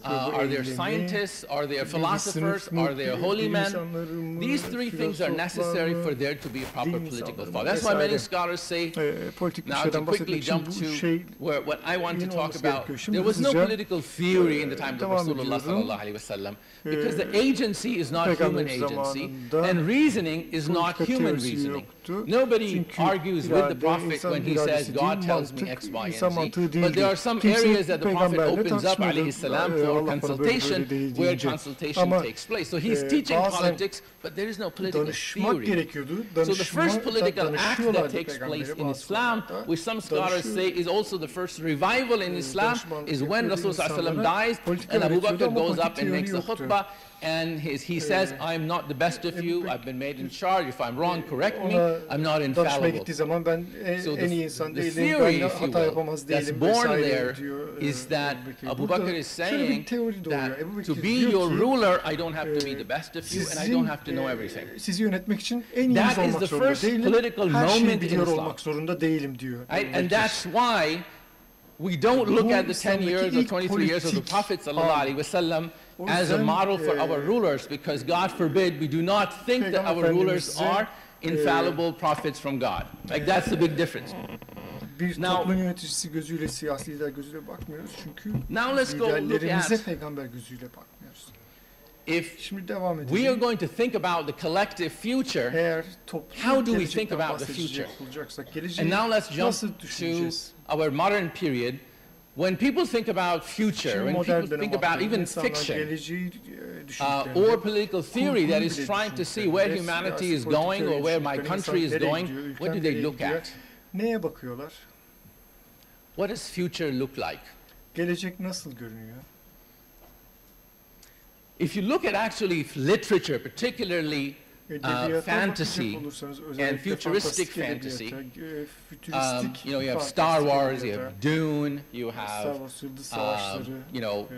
Are there scientists? Are there philosophers? Are there holy men? These three things are necessary for there to be a proper political thought. That's why many scholars say, now to quickly jump to what I want to talk about, there was no political theory in the time of Rasulullah sallallahu alaihi wasallam, because the agency is not human agency, and reasoning is not human reasoning. Nobody argues with the Prophet when he says, God tells me X, Y, and Z, but there are some areas that the Prophet opens up alayhi salam for consultation, where consultation takes place. So he's teaching politics, but there is no political theory. So the first political act that takes place in Islam, which some scholars say is also the first revival in Islam, is when Rasulullah dies and Abu Bakr goes up and makes a khutbah, and he says, I'm not the best of you, I've been made in charge, if I'm wrong, correct me, I'm not infallible. So the theory, if you will, that's born there is that Abu Bakr is saying that to be your ruler, I don't have to be the best of you, and I don't have to know everything. That is the first political moment in Islam. And that's why we don't look at the 10 years or 23 years of the Prophet ﷺ as a model for our rulers, because God forbid we do not think that our rulers are infallible prophets from God. Like, that's the big difference. Now let's go look at, if we are going to think about the collective future, how do we think about the future? And now let's jump to our modern period. When people think about future, when people think about even fiction or political theory that is trying to see where humanity is going or where my country is going, what do they look at? What does future look like? If you look at actually literature, particularly fantasy and futuristic fantasy, you have Star Wars, you have Dune, you have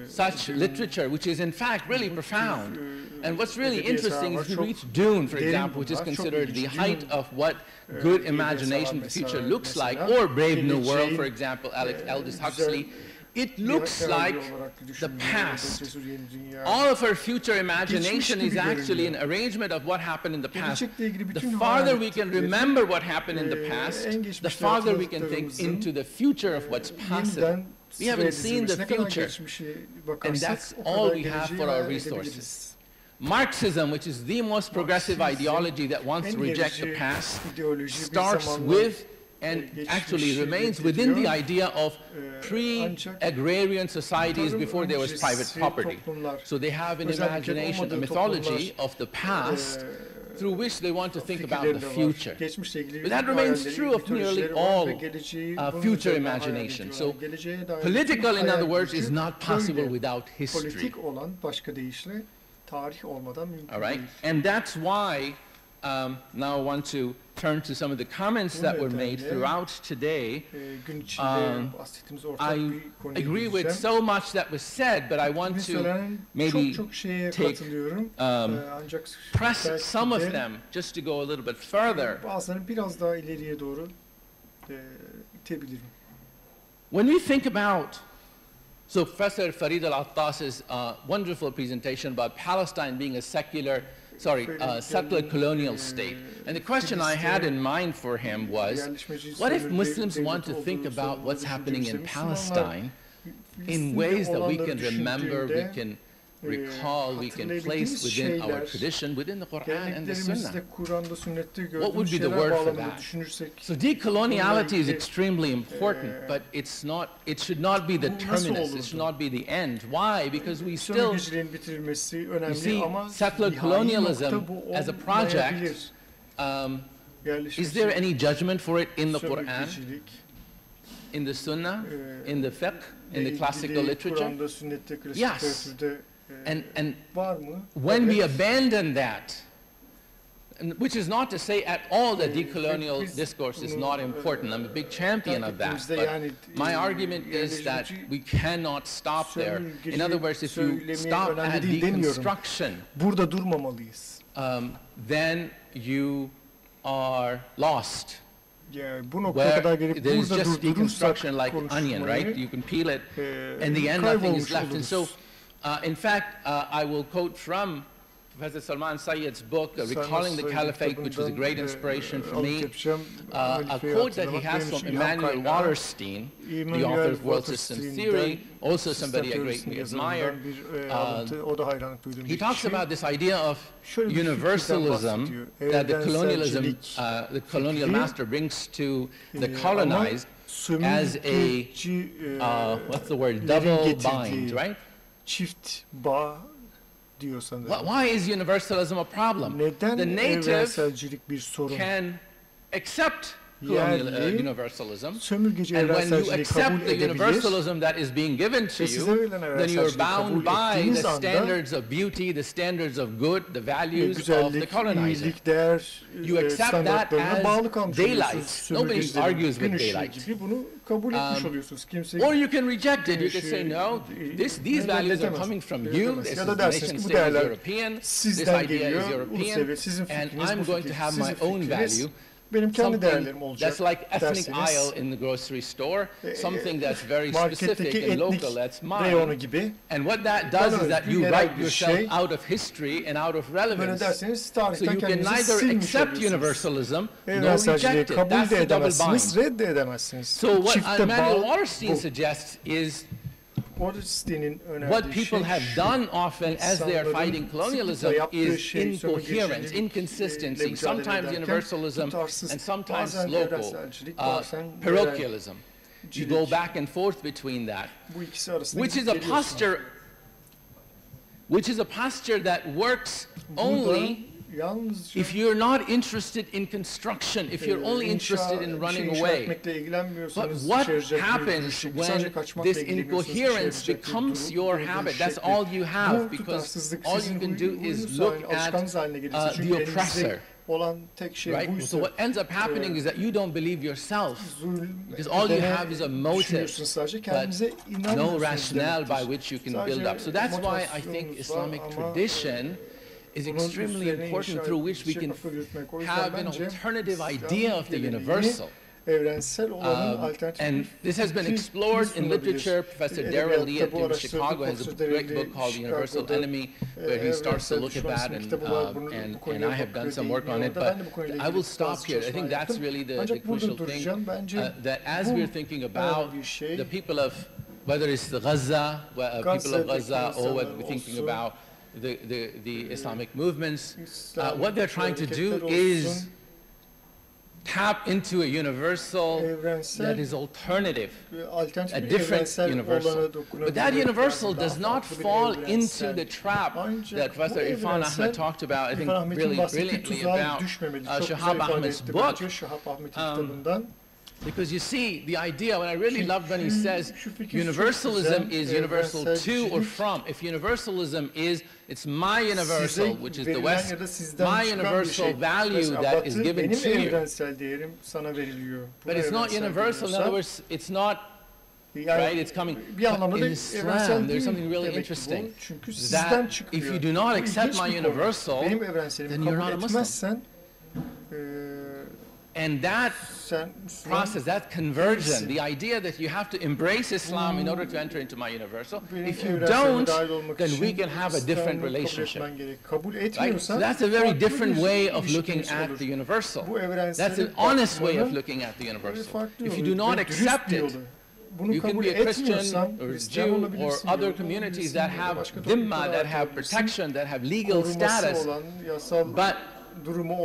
such literature which is in fact really profound. And what's really interesting is if you read Dune, for example, which is considered the height of what good imagination of the future looks like, or Brave New World, for example, Aldous Huxley, it looks like the past. All of our future imagination is actually an arrangement of what happened in the past. The farther we can remember what happened in the past, the farther we can think into the future of what's possible. We haven't seen the future, and that's all we have for our resources. Marxism, which is the most progressive ideology that wants to reject the past, starts with and actually remains within the idea of pre-agrarian societies before there was private property. So they have an imagination, a mythology of the past through which they want to think about the future. But that remains true of nearly all future imagination. So political, in other words, is not possible without history. All right? And that's why now I want to turn to some of the comments that were made throughout today. I agree with so much that was said, but I want to maybe press some of them just to go a little bit further. When we think about, so Professor Farid Al-Attas's wonderful presentation about Palestine being a settler colonial state. And the question I had in mind for him was, what if Muslims want to think about what's happening in Palestine in ways that we can remember, we can recall, we can place within our tradition, within the Quran and the Sunnah? What would be the word for that? So decoloniality is extremely important, but it's not, it should not be the terminus, it should not be the end. Why? Because we still, you see, settler colonialism as a project, is there any judgment for it in the Quran, in the Sunnah, in the fiqh, in the classical literature? Yes. And when we abandon that, which is not to say at all that decolonial discourse is not important. I'm a big champion of that. But my argument is that we cannot stop there. In other words, if you stop at deconstruction, then you are lost. Where there's just deconstruction like an onion, right? You can peel it, and the end nothing is left. And so, in fact, I will quote from Professor Salman Sayyed's book, Recalling the Caliphate, which was a great inspiration for me, a quote that he has from Emanuel Wallerstein, the author of World System Theory, also somebody I greatly admire. He talks about this idea of universalism that the colonial master brings to the colonized as a, what's the word, double bind, right? Why is universalism a problem? The native can accept colonial universalism, and when you accept the universalism that is being given to you, then you are bound by the standards of beauty, the standards of good, the values of the colonizer. You accept that as daylight. Nobody argues with daylight. Or you can reject it. You can say, no, these values are coming from you. This nation state is European. This idea is European. And I'm going to have my own value. Something that's like ethnic aisle in the grocery store, something that's very specific and local, that's mine. And what that does is that you write yourself out of history and out of relevance. So you can neither accept universalism nor reject it. That's the double bind. So what Emanuel Wallerstein suggests is what people have done often as they are fighting colonialism is incoherence, inconsistency, sometimes universalism and sometimes local, parochialism. You go back and forth between that, which is a posture that works only if you're not interested in construction, if you're only interested in running away. But what happens when this incoherence becomes your habit? That's all you have, because all you can do is look at the oppressor. Right? So what ends up happening is that you don't believe yourself, because all you have is a motive, but no rationale by which you can build up. So that's why I think Islamic tradition is extremely important, through which we can have an alternative idea of the universal. And this has been explored in literature. Professor Darrell Lee at Chicago has a great book called The Universal Enemy, where he starts to look at that, and I have done some work on it, but I will stop here. I think that's really the crucial thing, that as we're thinking about the people of, whether it's the Gaza, people of Gaza, or whether we're thinking about the Islamic movements, what they're trying to do is tap into a universal that is alternative, a different universal. But that universal does not fall into the trap that Professor Irfan Ahmed talked about, I think, really brilliantly about Shahab Ahmed's book. Because you see, the idea, when I really loved when he says universalism is universal to or from. If universalism is, it's my universal, which is the West, my universal value that is given to you. But it's not universal, in other words, it's not, right, it's coming. In Islam, there's something really interesting, that if you do not accept my universal, then you're not a Muslim. And that process, that conversion, the idea that you have to embrace Islam in order to enter into my universal, if you don't, then we can have a different relationship. Right? So that's a very different way of looking at the universal. That's an honest way of looking at the universal. If you do not accept it, you can be a Christian or Jew or other communities that have dhimma, that have protection, that have legal status, but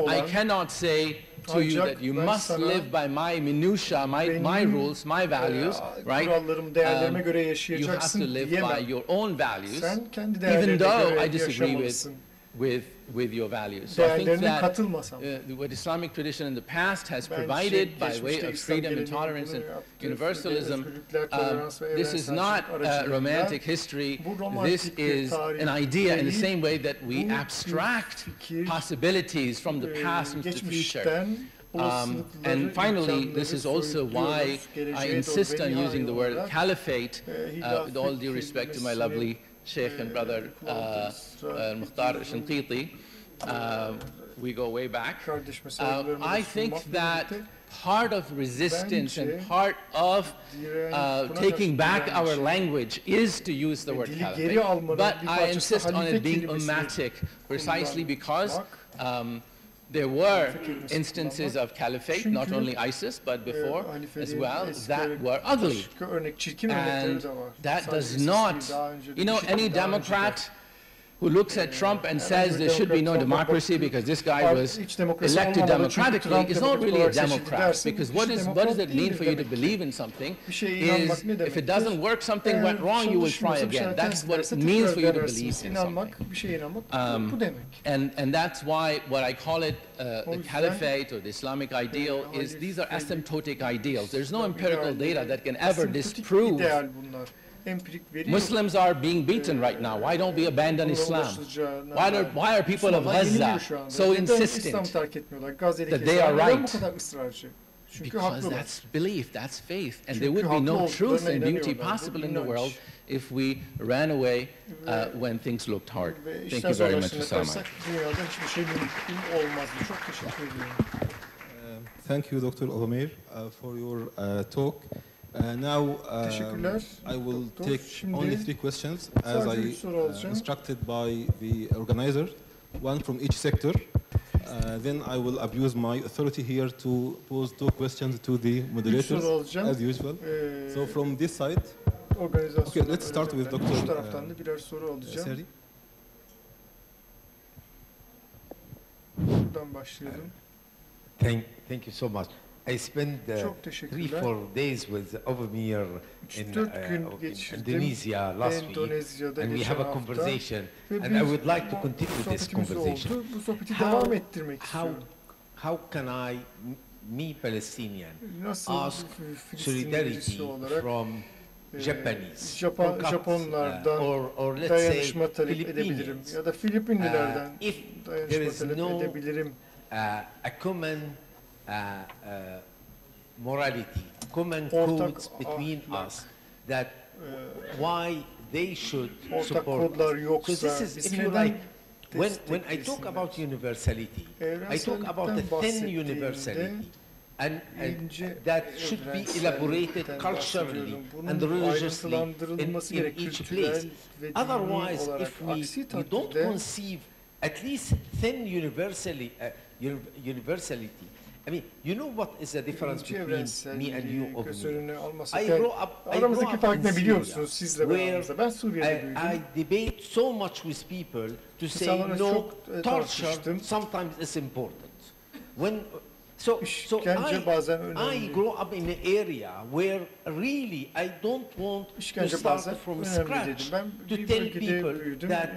I cannot say to you that you must live by my minutiae, my rules, my values, right? You have to live by your own values, even though I disagree with your values. So I think that what Islamic tradition in the past has provided by way of freedom and tolerance and universalism, this is not romantic history. This is an idea in the same way that we abstract possibilities from the past into the future. And finally, this is also why I insist on using the word caliphate, with all due respect to my lovely Sheikh and brother Mukhtar Shinqiti. We go way back. I think that part of resistance and part of taking back our language is to use the word caliphate. But I insist on it being ummatic, precisely because there were instances of caliphate, not only ISIS, but before as well, that were ugly. And that does not, you know, any Democrat who looks at Trump and says there should be no democracy because this guy was elected democratically is not really a Democrat, because what does it mean for you to believe in something is if it doesn't work, something went wrong, you will try again. That's what it means for you to believe in something. And that's why what I call it the caliphate or the Islamic ideal is these are asymptotic ideals. There's no empirical data that can ever disprove. Muslims are being beaten right now. Why don't we abandon Islam? Why are people of Gaza so insistent that they are right? Because that's belief, that's faith. And there would be no truth and beauty possible in the world if we ran away when things looked hard. Thank you very much, Osama. Thank you, Dr. Olamir, for your talk. Now I will take only 3 questions as I instructed by the organizer, one from each sector. Then I will abuse my authority here to pose 2 questions to the moderators as usual. So from this side, okay, let's start with Dr. Seri. Thank you so much. I spent 3-4 days with Ovamir in Indonesia last week, and we have a conversation, and I would like to continue this conversation. How can I, me Palestinian, ask solidarity from Japanese, or let's say Philippines, if there is no a common morality, common codes between us, that why they should support us. So this is, if you like, when I talk about universality, I talk about the thin universality, and that should be elaborated culturally and religiously in each place. Otherwise, if we don't conceive at least thin universality, I mean, you know what is the difference between me and you? I grew up in Syria, where I debate so much with people to say no, torture sometimes is important. So I grew up in an area where really I don't want to start from scratch to tell people that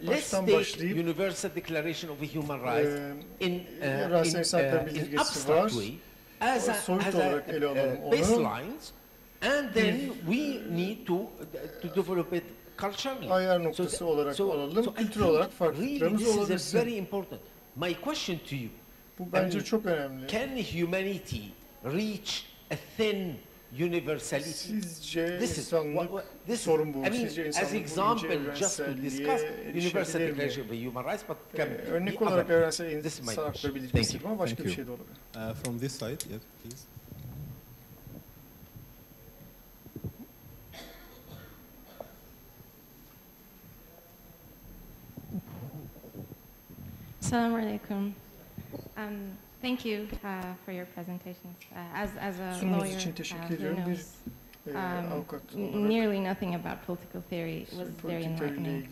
let's take Universal Declaration of Human Rights in abstract way as a baselines, and then we need to develop it culturally. Ayar noktası olarak alalım. Kültür olarak farklılıklarımız really, olabilsin. this is very important. My question to you. Bu bence çok önemli. Can humanity reach a thin universality? Sizce insanlık sorun bu. Sizce as example, just to discuss universal declaration of human rights, but örnek olarak evrensel insan hakları bildirgesi ama başka bir şey de olabilir. From this side, yes, please. Assalamu alaikum. Thank you for your presentations. As a lawyer who knows nearly nothing about political theory, it was very enlightening.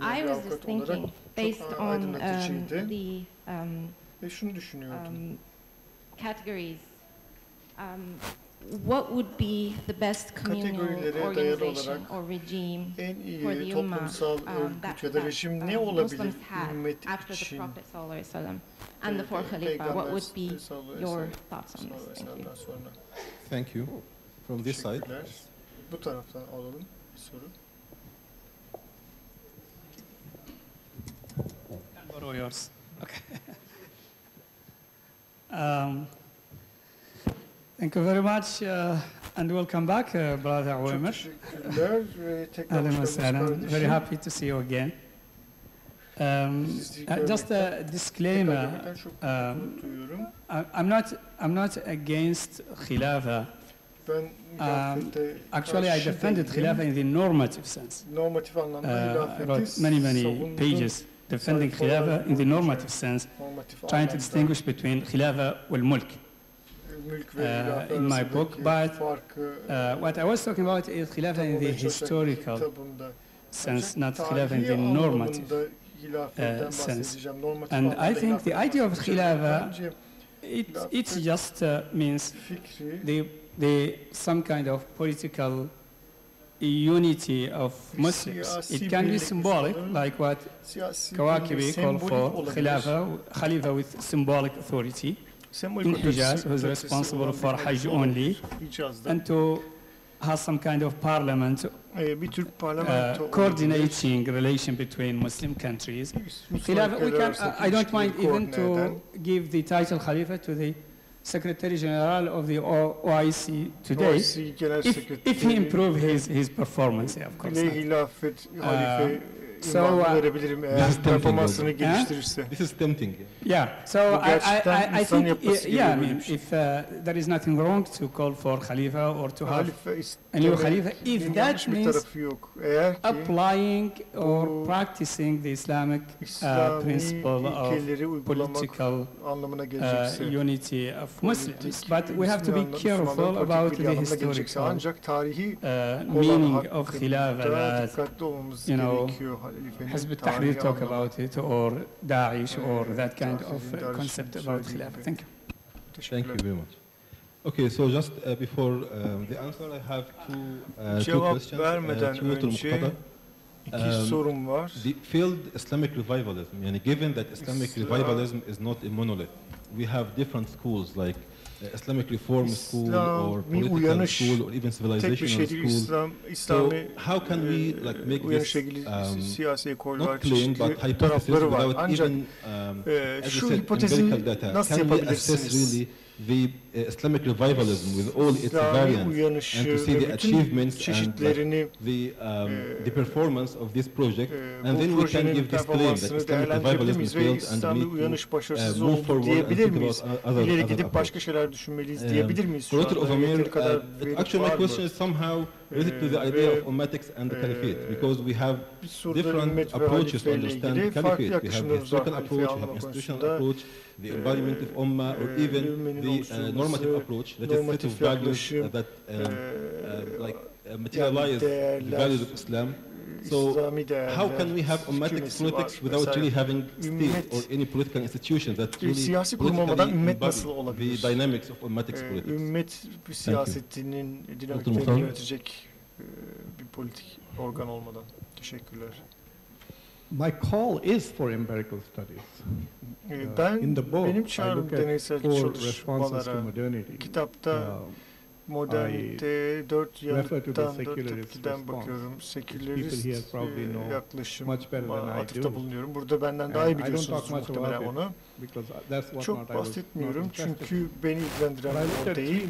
I was just thinking, based on the categories, what would be the best communal organization or regime for the Ummah that Muslims had after the Prophet ﷺ and the four Khalifa? What would be your thoughts on this? Thank you. Thank you. From this side. Bu taraftan alalım bir soru. Borrow yours. Okay. Thank you very much and welcome back, Brother Ömer. Very happy to see you again. Just a disclaimer. I'm not against Khilafah. Actually, I defended Khilafah in the normative sense. I wrote many pages defending Khilafah in the normative sense, trying to distinguish between Khilafah and Mulk. In my book, but what I was talking about is Khilafah in the historical sense, not Khilafah in the normative sense. And I think the idea of Khilafah, it just means some kind of political unity of Muslims. It can be symbolic, like what Kawakibi called for Khalifa with symbolic authority. In Hijaz, who is responsible for Hajj only, and to have some kind of parliament coordinating relation between Muslim countries. I don't mind even to give the title Khalifa to the Secretary General of the OIC today, if he improves his performance, of course. This is tempting. Yeah, so I think, yeah, I mean, if there is nothing wrong to call for Khalifa or to have a new Khalifa, if that means applying or practicing the Islamic principle of political unity of Muslims. But we have to be careful about the historical meaning of Khilafah that, you know, Hizb al-Tahrir talk about it, or Daesh, or that kind of concept about Khilafah. Thank you. Thank you very much. Okay, so just before the answer, I have two questions. The failed Islamic revivalism, and given that Islamic revivalism is not a monolith, we have different schools like Islamic Reform School or political school or even civilizational school. So how can we like make this not claim but hypothesis without even, as you said, empirical data? Can we assess really the Islamic revivalism with all its variants and to see the achievements and the performance of this project, and then we can give this claim that Islamic revivalism failed and we need to move forward and think about other actually my question is somehow related to the idea of ummatics and the caliphate, because we have different approaches to understand caliphate. We have the historical approach, we have institutional approach, the embodiment of ummah, or even the normative approach, that is set of values that materialize the values of Islam. So how can we have ummatic politics without really having state or any political institution that really embody the dynamics of ummatic politics? Ümmet siyasetinin dinamiklerini yönetecek bir politik organ olmadan. Teşekkürler. My call is for empirical studies. Benim çağrım deneysel çalışmalara, kitapta modernite, dört tepkiden bakıyorum, sekülerist yaklaşım atıfta bulunuyorum. Burada benden daha iyi biliyorsunuz muhtemelen onu. Çok bahsetmiyorum çünkü beni ilgilendiren o değil.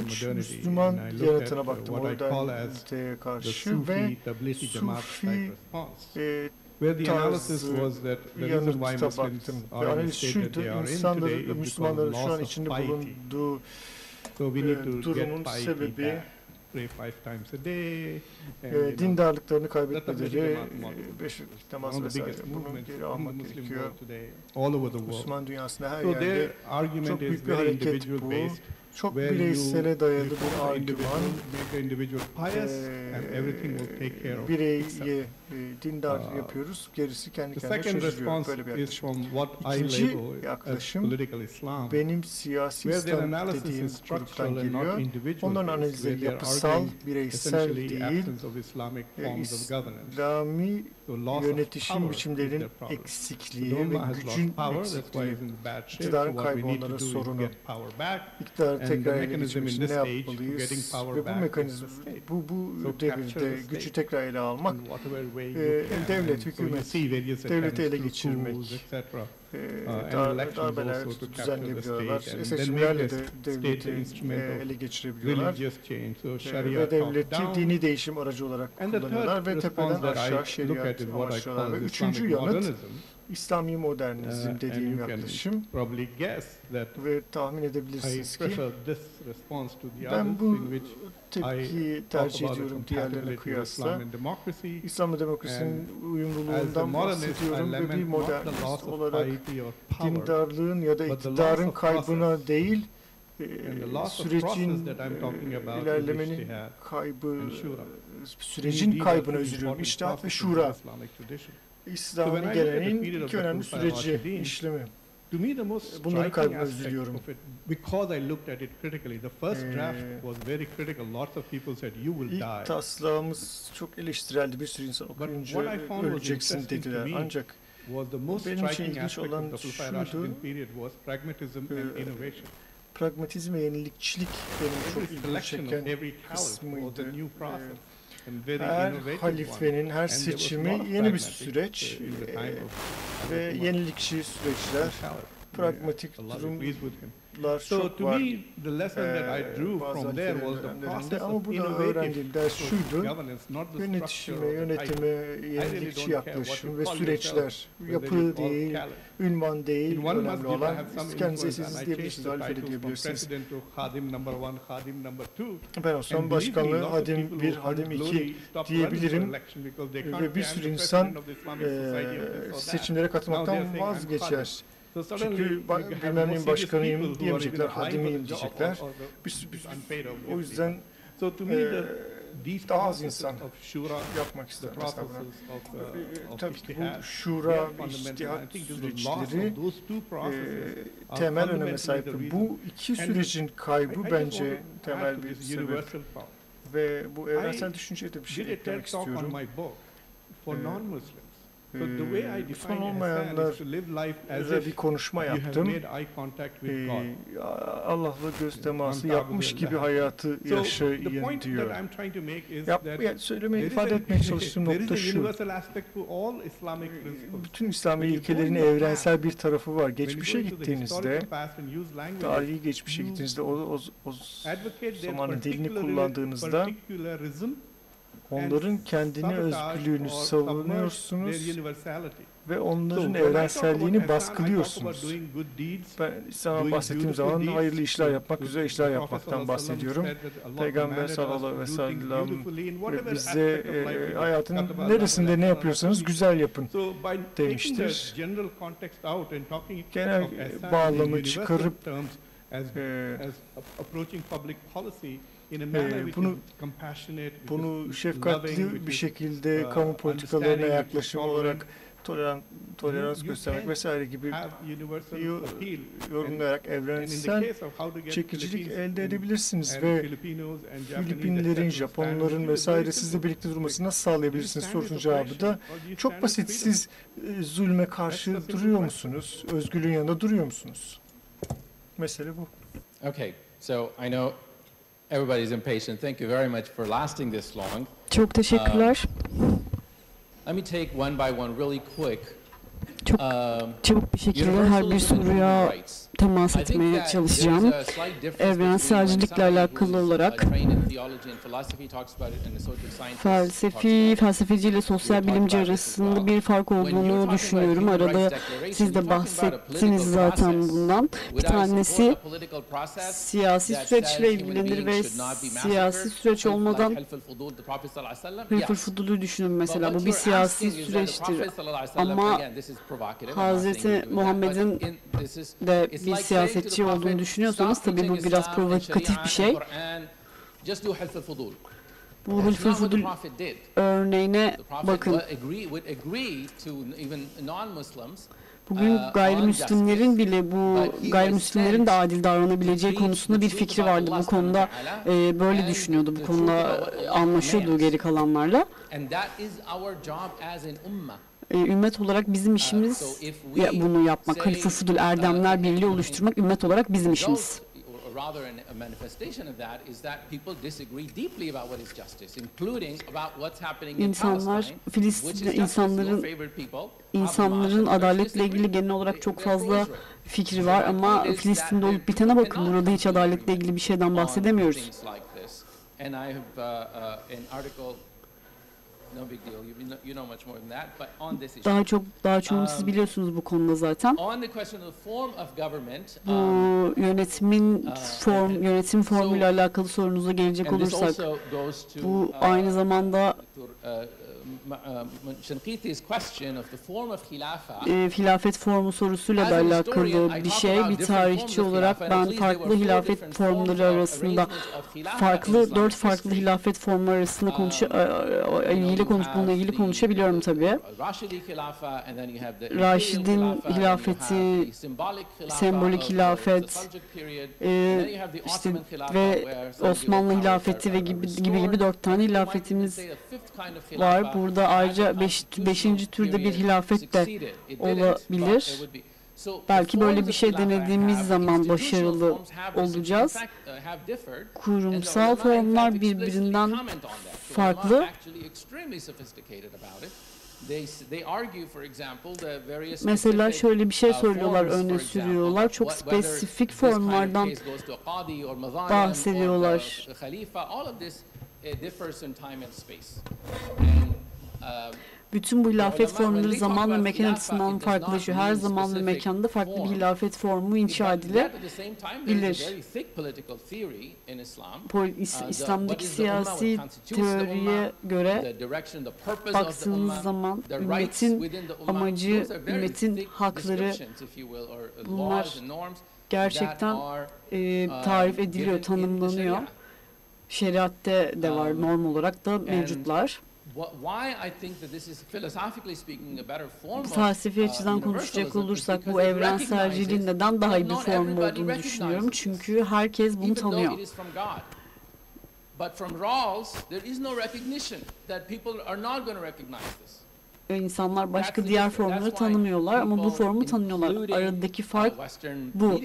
Üç Müslüman yanıtına baktım moderniteye karşı ve Sufi tarzı yanıta baktım. Analiz şuydu, insanların, Müslümanların şu an içinde bulunduğu durumun sebebi dindarlıklarını kaybetmeleri, 5 temas vesaire. Bunu geri almak gerekiyor. Müslüman dünyasında her yerde çok büyük bir hareket bu. Çok bireysele dayalı bir argüman. Bireyi dindar yapıyoruz, gerisi kendi kendine çözülüyor. Böyle bir yaklaşım. İkinci yaklaşım, benim siyasi İslam dediğim gruptan geliyor. Onların analizleri yapısal, bireysel değil, İslami yönetişim biçimlerinin eksikliği ve gücün eksikliği, iktidarın kaybı onların sorunu. İktidarı tekrar ele geçirmek için ne yapmalıyız ve bu mekanizm, bu devirde gücü tekrar ele almak, devlet, hükümet, devleti ele geçirmek, darbeler düzenleyebiliyorlar, seçimlerle de devleti ele geçirebiliyorlar ve devleti dini değişim aracı olarak kullanıyorlar ve tepeden aşağı şeriat amaçlıyorlar. Ve üçüncü yanıt, İslami modernizm dediğim yaklaşım ve tahmin edebilirsiniz ki ben bu tepkiyi tercih ediyorum diğerlerine kıyasla. İslam ve demokrasinin uyumluluğundan bahsediyorum ve bir modernist olarak dindarlığın ya da iktidarın kaybına değil, sürecin ilerlemenin kaybı, sürecin kaybına üzülüyorum. İçtihat ve şura. İslami geleneğin iki önemli süreci, işlemi. Bunların kaybına üzülüyorum. İlk taslağımız çok eleştireldi. Bir sürü insan okuyunca öleceksin dediler. Ancak benim için ilginç olan şuydu, pragmatizm ve yenilikçilik benim çok ilginç çeken kısmıydı. Her halifenin her seçimi yeni bir süreç ve yenilikçi süreçler, pragmatik durumlar çok var bazı halifelerin. Ama burada öğrendiğim ders şuydu, yönetime, yenilikçi yaklaşım ve süreçler, yapı değil, ünvan değil, önemli olan, kendinize siz diyebilirsiniz, halifeli diyebilirsiniz. Ben olsam başkanlığı hadim 1, hadim 2 diyebilirim ve bir sürü insan seçimlere katılmaktan vazgeçer. Çünkü bilmem neyin başkanıyım diyemeyecekler, hadimiyim diyecekler. O yüzden daha az insan yapmak ister mesela buna. Tabii ki bu şura ve içtihat süreçleri temel öneme sahip. Bu iki sürecin kaybı bence temel bir sebep. Ve bu evrensel düşünceye de bir şey eklemek istiyorum. Müslüman olmayanlara bir konuşma yaptım. Allah'la göz teması yapmış gibi hayatı yaşayın diyor. Söylemeye, ifade etmeye çalıştığım nokta şu. Bütün İslami ilkelerin evrensel bir tarafı var. Geçmişe gittiğinizde, tarihi geçmişe gittiğinizde, o zamanın dilini kullandığınızda onların kendine özgürlüğünü savunuyorsunuz ve onların evrenselliğini baskılıyorsunuz. Ben İslam'a bahsettiğim zaman hayırlı işler yapmak, güzel işler yapmaktan bahsediyorum. Peygamber sallallahu aleyhi ve sellem bize hayatın neresinde ne yapıyorsanız güzel yapın demiştir. Genel bağlamı çıkarıp bunu şefkatli bir şekilde kamu politikalarına yaklaşım olarak tolerans göstermek vesaire gibi yorumlayarak evrensel çekicilik elde edebilirsiniz ve Filipinlerin, Japonların vesaire sizle birlikte durmasını nasıl sağlayabilirsiniz sorusunun cevabı da çok basit. Siz zulme karşı duruyor musunuz? Özgürlüğün yanında duruyor musunuz? Mesele bu. Okay, so I know everybody's impatient. Thank you very much for lasting this long. Çok teşekkürler. Let me take one by one really quick. Çok çabuk bir şekilde her bir soruya temas etmeye çalışacağım. Evrenselcilikle alakalı olarak felsefeci ile sosyal bilimci arasında bir fark olduğunu düşünüyorum. Arada siz de bahsettiniz zaten bundan. Bir tanesi siyasi süreçle ilgilenir ve siyasi süreç olmadan hılful fudulü düşünün mesela. Bu bir siyasi süreçtir. Ama Hazreti Muhammed'in de bir siyasetçi olduğunu düşünüyorsanız tabii bu biraz provokatif bir şey. Bu hılful fudul örneğine bakın. Bugün gayrimüslimlerin bile gayrimüslimlerin de adil davranabileceği konusunda bir fikri vardı. Bu konuda böyle düşünüyordu. Bu konuda anlaşıyordu geri kalanlarla. Ümmet olarak bizim işimiz bunu yapmak. Hılful fudul erdemler birliği oluşturmak ümmet olarak bizim işimiz. İnsanlar, Filistin'de insanların adaletle ilgili genel olarak çok fazla fikri var ama Filistin'de olup bitene bakın. Burada hiç adaletle ilgili bir şeyden bahsedemiyoruz. Daha çoğunu siz biliyorsunuz bu konuda zaten. Bu yönetim formuyla alakalı sorunuza gelecek olursak, bu aynı zamanda hilafet formu sorusuyla da alakalı bir şey. Bir tarihçi olarak ben farklı hilafet formları arasında dört farklı hilafet formları arasında bununla ilgili konuşabiliyorum tabii. Raşid'in hilafeti, sembolik hilafet, ve Osmanlı hilafeti ve gibi 4 tane hilafetimiz var. Burada ayrıca 5. türde bir hilafet de olabilir. Belki böyle bir şey denediğimiz zaman başarılı olacağız. Kurumsal formlar birbirinden farklı. Mesela şöyle bir şey söylüyorlar, öne sürüyorlar. Çok spesifik formlardan bahsediyorlar. Bütün bu hilafet formları zaman ve mekan açısından farklılaşıyor. Her zaman ve mekanda farklı bir hilafet formu inşa edilebilir. İslam'daki siyasi teoriye göre baktığınız zaman ümmetin amacı, ümmetin hakları, bunlar gerçekten tarif ediliyor, tanımlanıyor. Şeriatte de var, norm olarak da mevcutlar. Felsefi açıdan konuşacak olursak bu evrenselciliğin neden daha iyi bir form olduğunu düşünüyorum. Çünkü herkes bunu tanıyor. İnsanlar başka diğer formları tanımıyorlar ama bu formu tanıyorlar. Aradaki fark bu.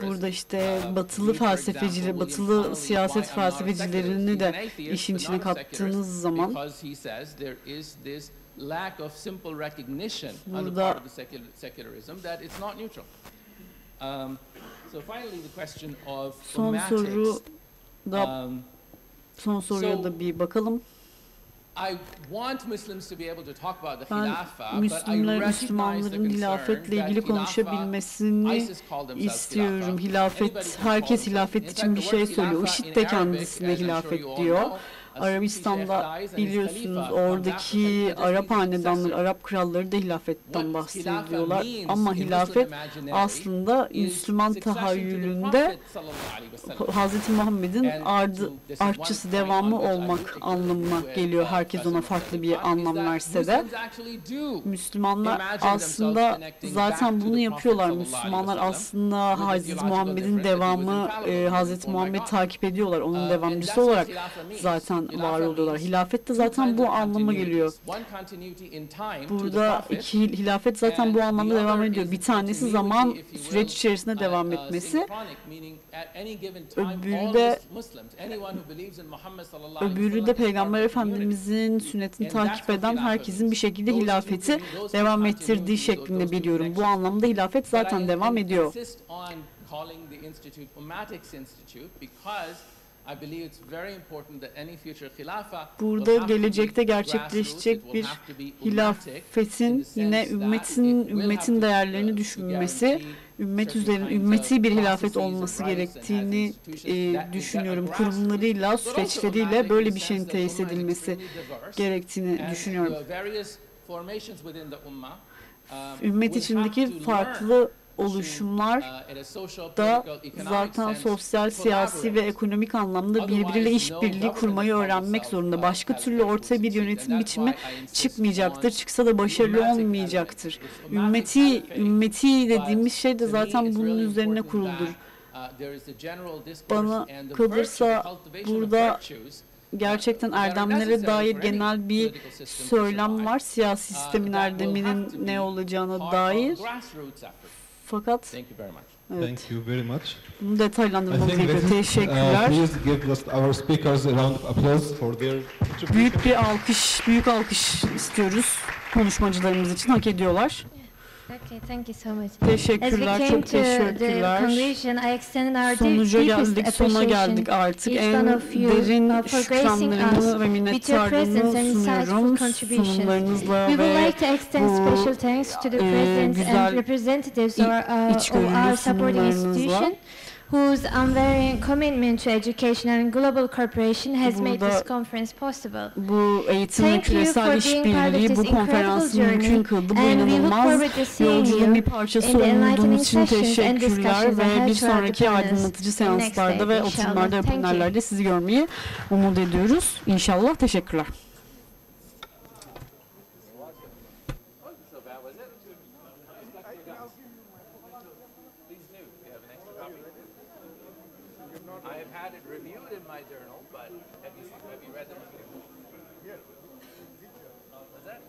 Burada işte batılı felsefecileri, batılı siyaset felsefecilerini de işin içine kattığınız zaman burada son soruya da bir bakalım. Ben Müslümanların hilafetle ilgili konuşabilmesini istiyorum. Herkes hilafet için bir şey söylüyor. IŞİD de kendisine hilafet diyor. Arabistan'da biliyorsunuz oradaki Arap hanedanları, Arap kralları da hilafetten bahsediyorlar. Ama hilafet aslında Müslüman tahayyülünde Hz. Muhammed'in artçısı, devamı olmak anlamına geliyor. Herkes ona farklı bir anlam verse de. Müslümanlar aslında zaten bunu yapıyorlar. Müslümanlar aslında Hz. Muhammed'in devamı, Hz. Muhammed takip ediyorlar. Onun devamcısı olarak zaten var oluyorlar. Hilafet de zaten bu anlama geliyor. Burada iki hilafet zaten bu anlamda devam ediyor. Bir tanesi zaman süreç içerisinde devam etmesi. Öbürü de Peygamber Efendimizin sünnetini takip eden herkesin bir şekilde hilafeti devam ettirdiği şeklinde biliyorum. Bu anlamda hilafet zaten devam ediyor. Burada gelecekte gerçekleşecek bir hilafetin yine ümmetin değerlerini düşünmesi, ümmeti bir hilafet olması gerektiğini düşünüyorum. Kurumlarıyla, süreçleriyle böyle bir şeyin tesis edilmesi gerektiğini düşünüyorum. Ümmet içindeki farklı oluşumlar da zaten sosyal, siyasi ve ekonomik anlamda birbiriyle işbirliği kurmayı öğrenmek zorunda. Başka türlü ortaya bir yönetim biçimi çıkmayacaktır. Çıksa da başarılı olmayacaktır. Ümmeti dediğimiz şey de zaten bunun üzerine kuruludur. Bana kalırsa burada gerçekten erdemlere dair genel bir söylem var. Siyasi sistemin erdeminin ne olacağına dair. Fakat evet. Thank you very much. Bunu detaylandırmamız gerekiyor. Teşekkürler. Please give our speakers a round of applause for their büyük alkış istiyoruz konuşmacılarımız için, hak ediyorlar. Okay, thank you so much. Teşekkürler, çok teşekkürler. Sona geldik artık. En derin şükranlarımı ve minnettarlığımı sunuyorum sunumlarınızla ve bu güzel içgörülü sunumlarınızla. Whose unvarying commitment to education and global cooperation has made this conference possible. Bu eğitim ve küresel işbirliği bu konferansı mümkün kıldı. Bu inanılmaz yolculuğun bir parçası olduğunuz için teşekkürler ve bir sonraki aydınlatıcı seanslarda ve oturumlarda ve paneller sizi görmeyi umut ediyoruz. İnşallah. Teşekkürler. Have you read them? Was that?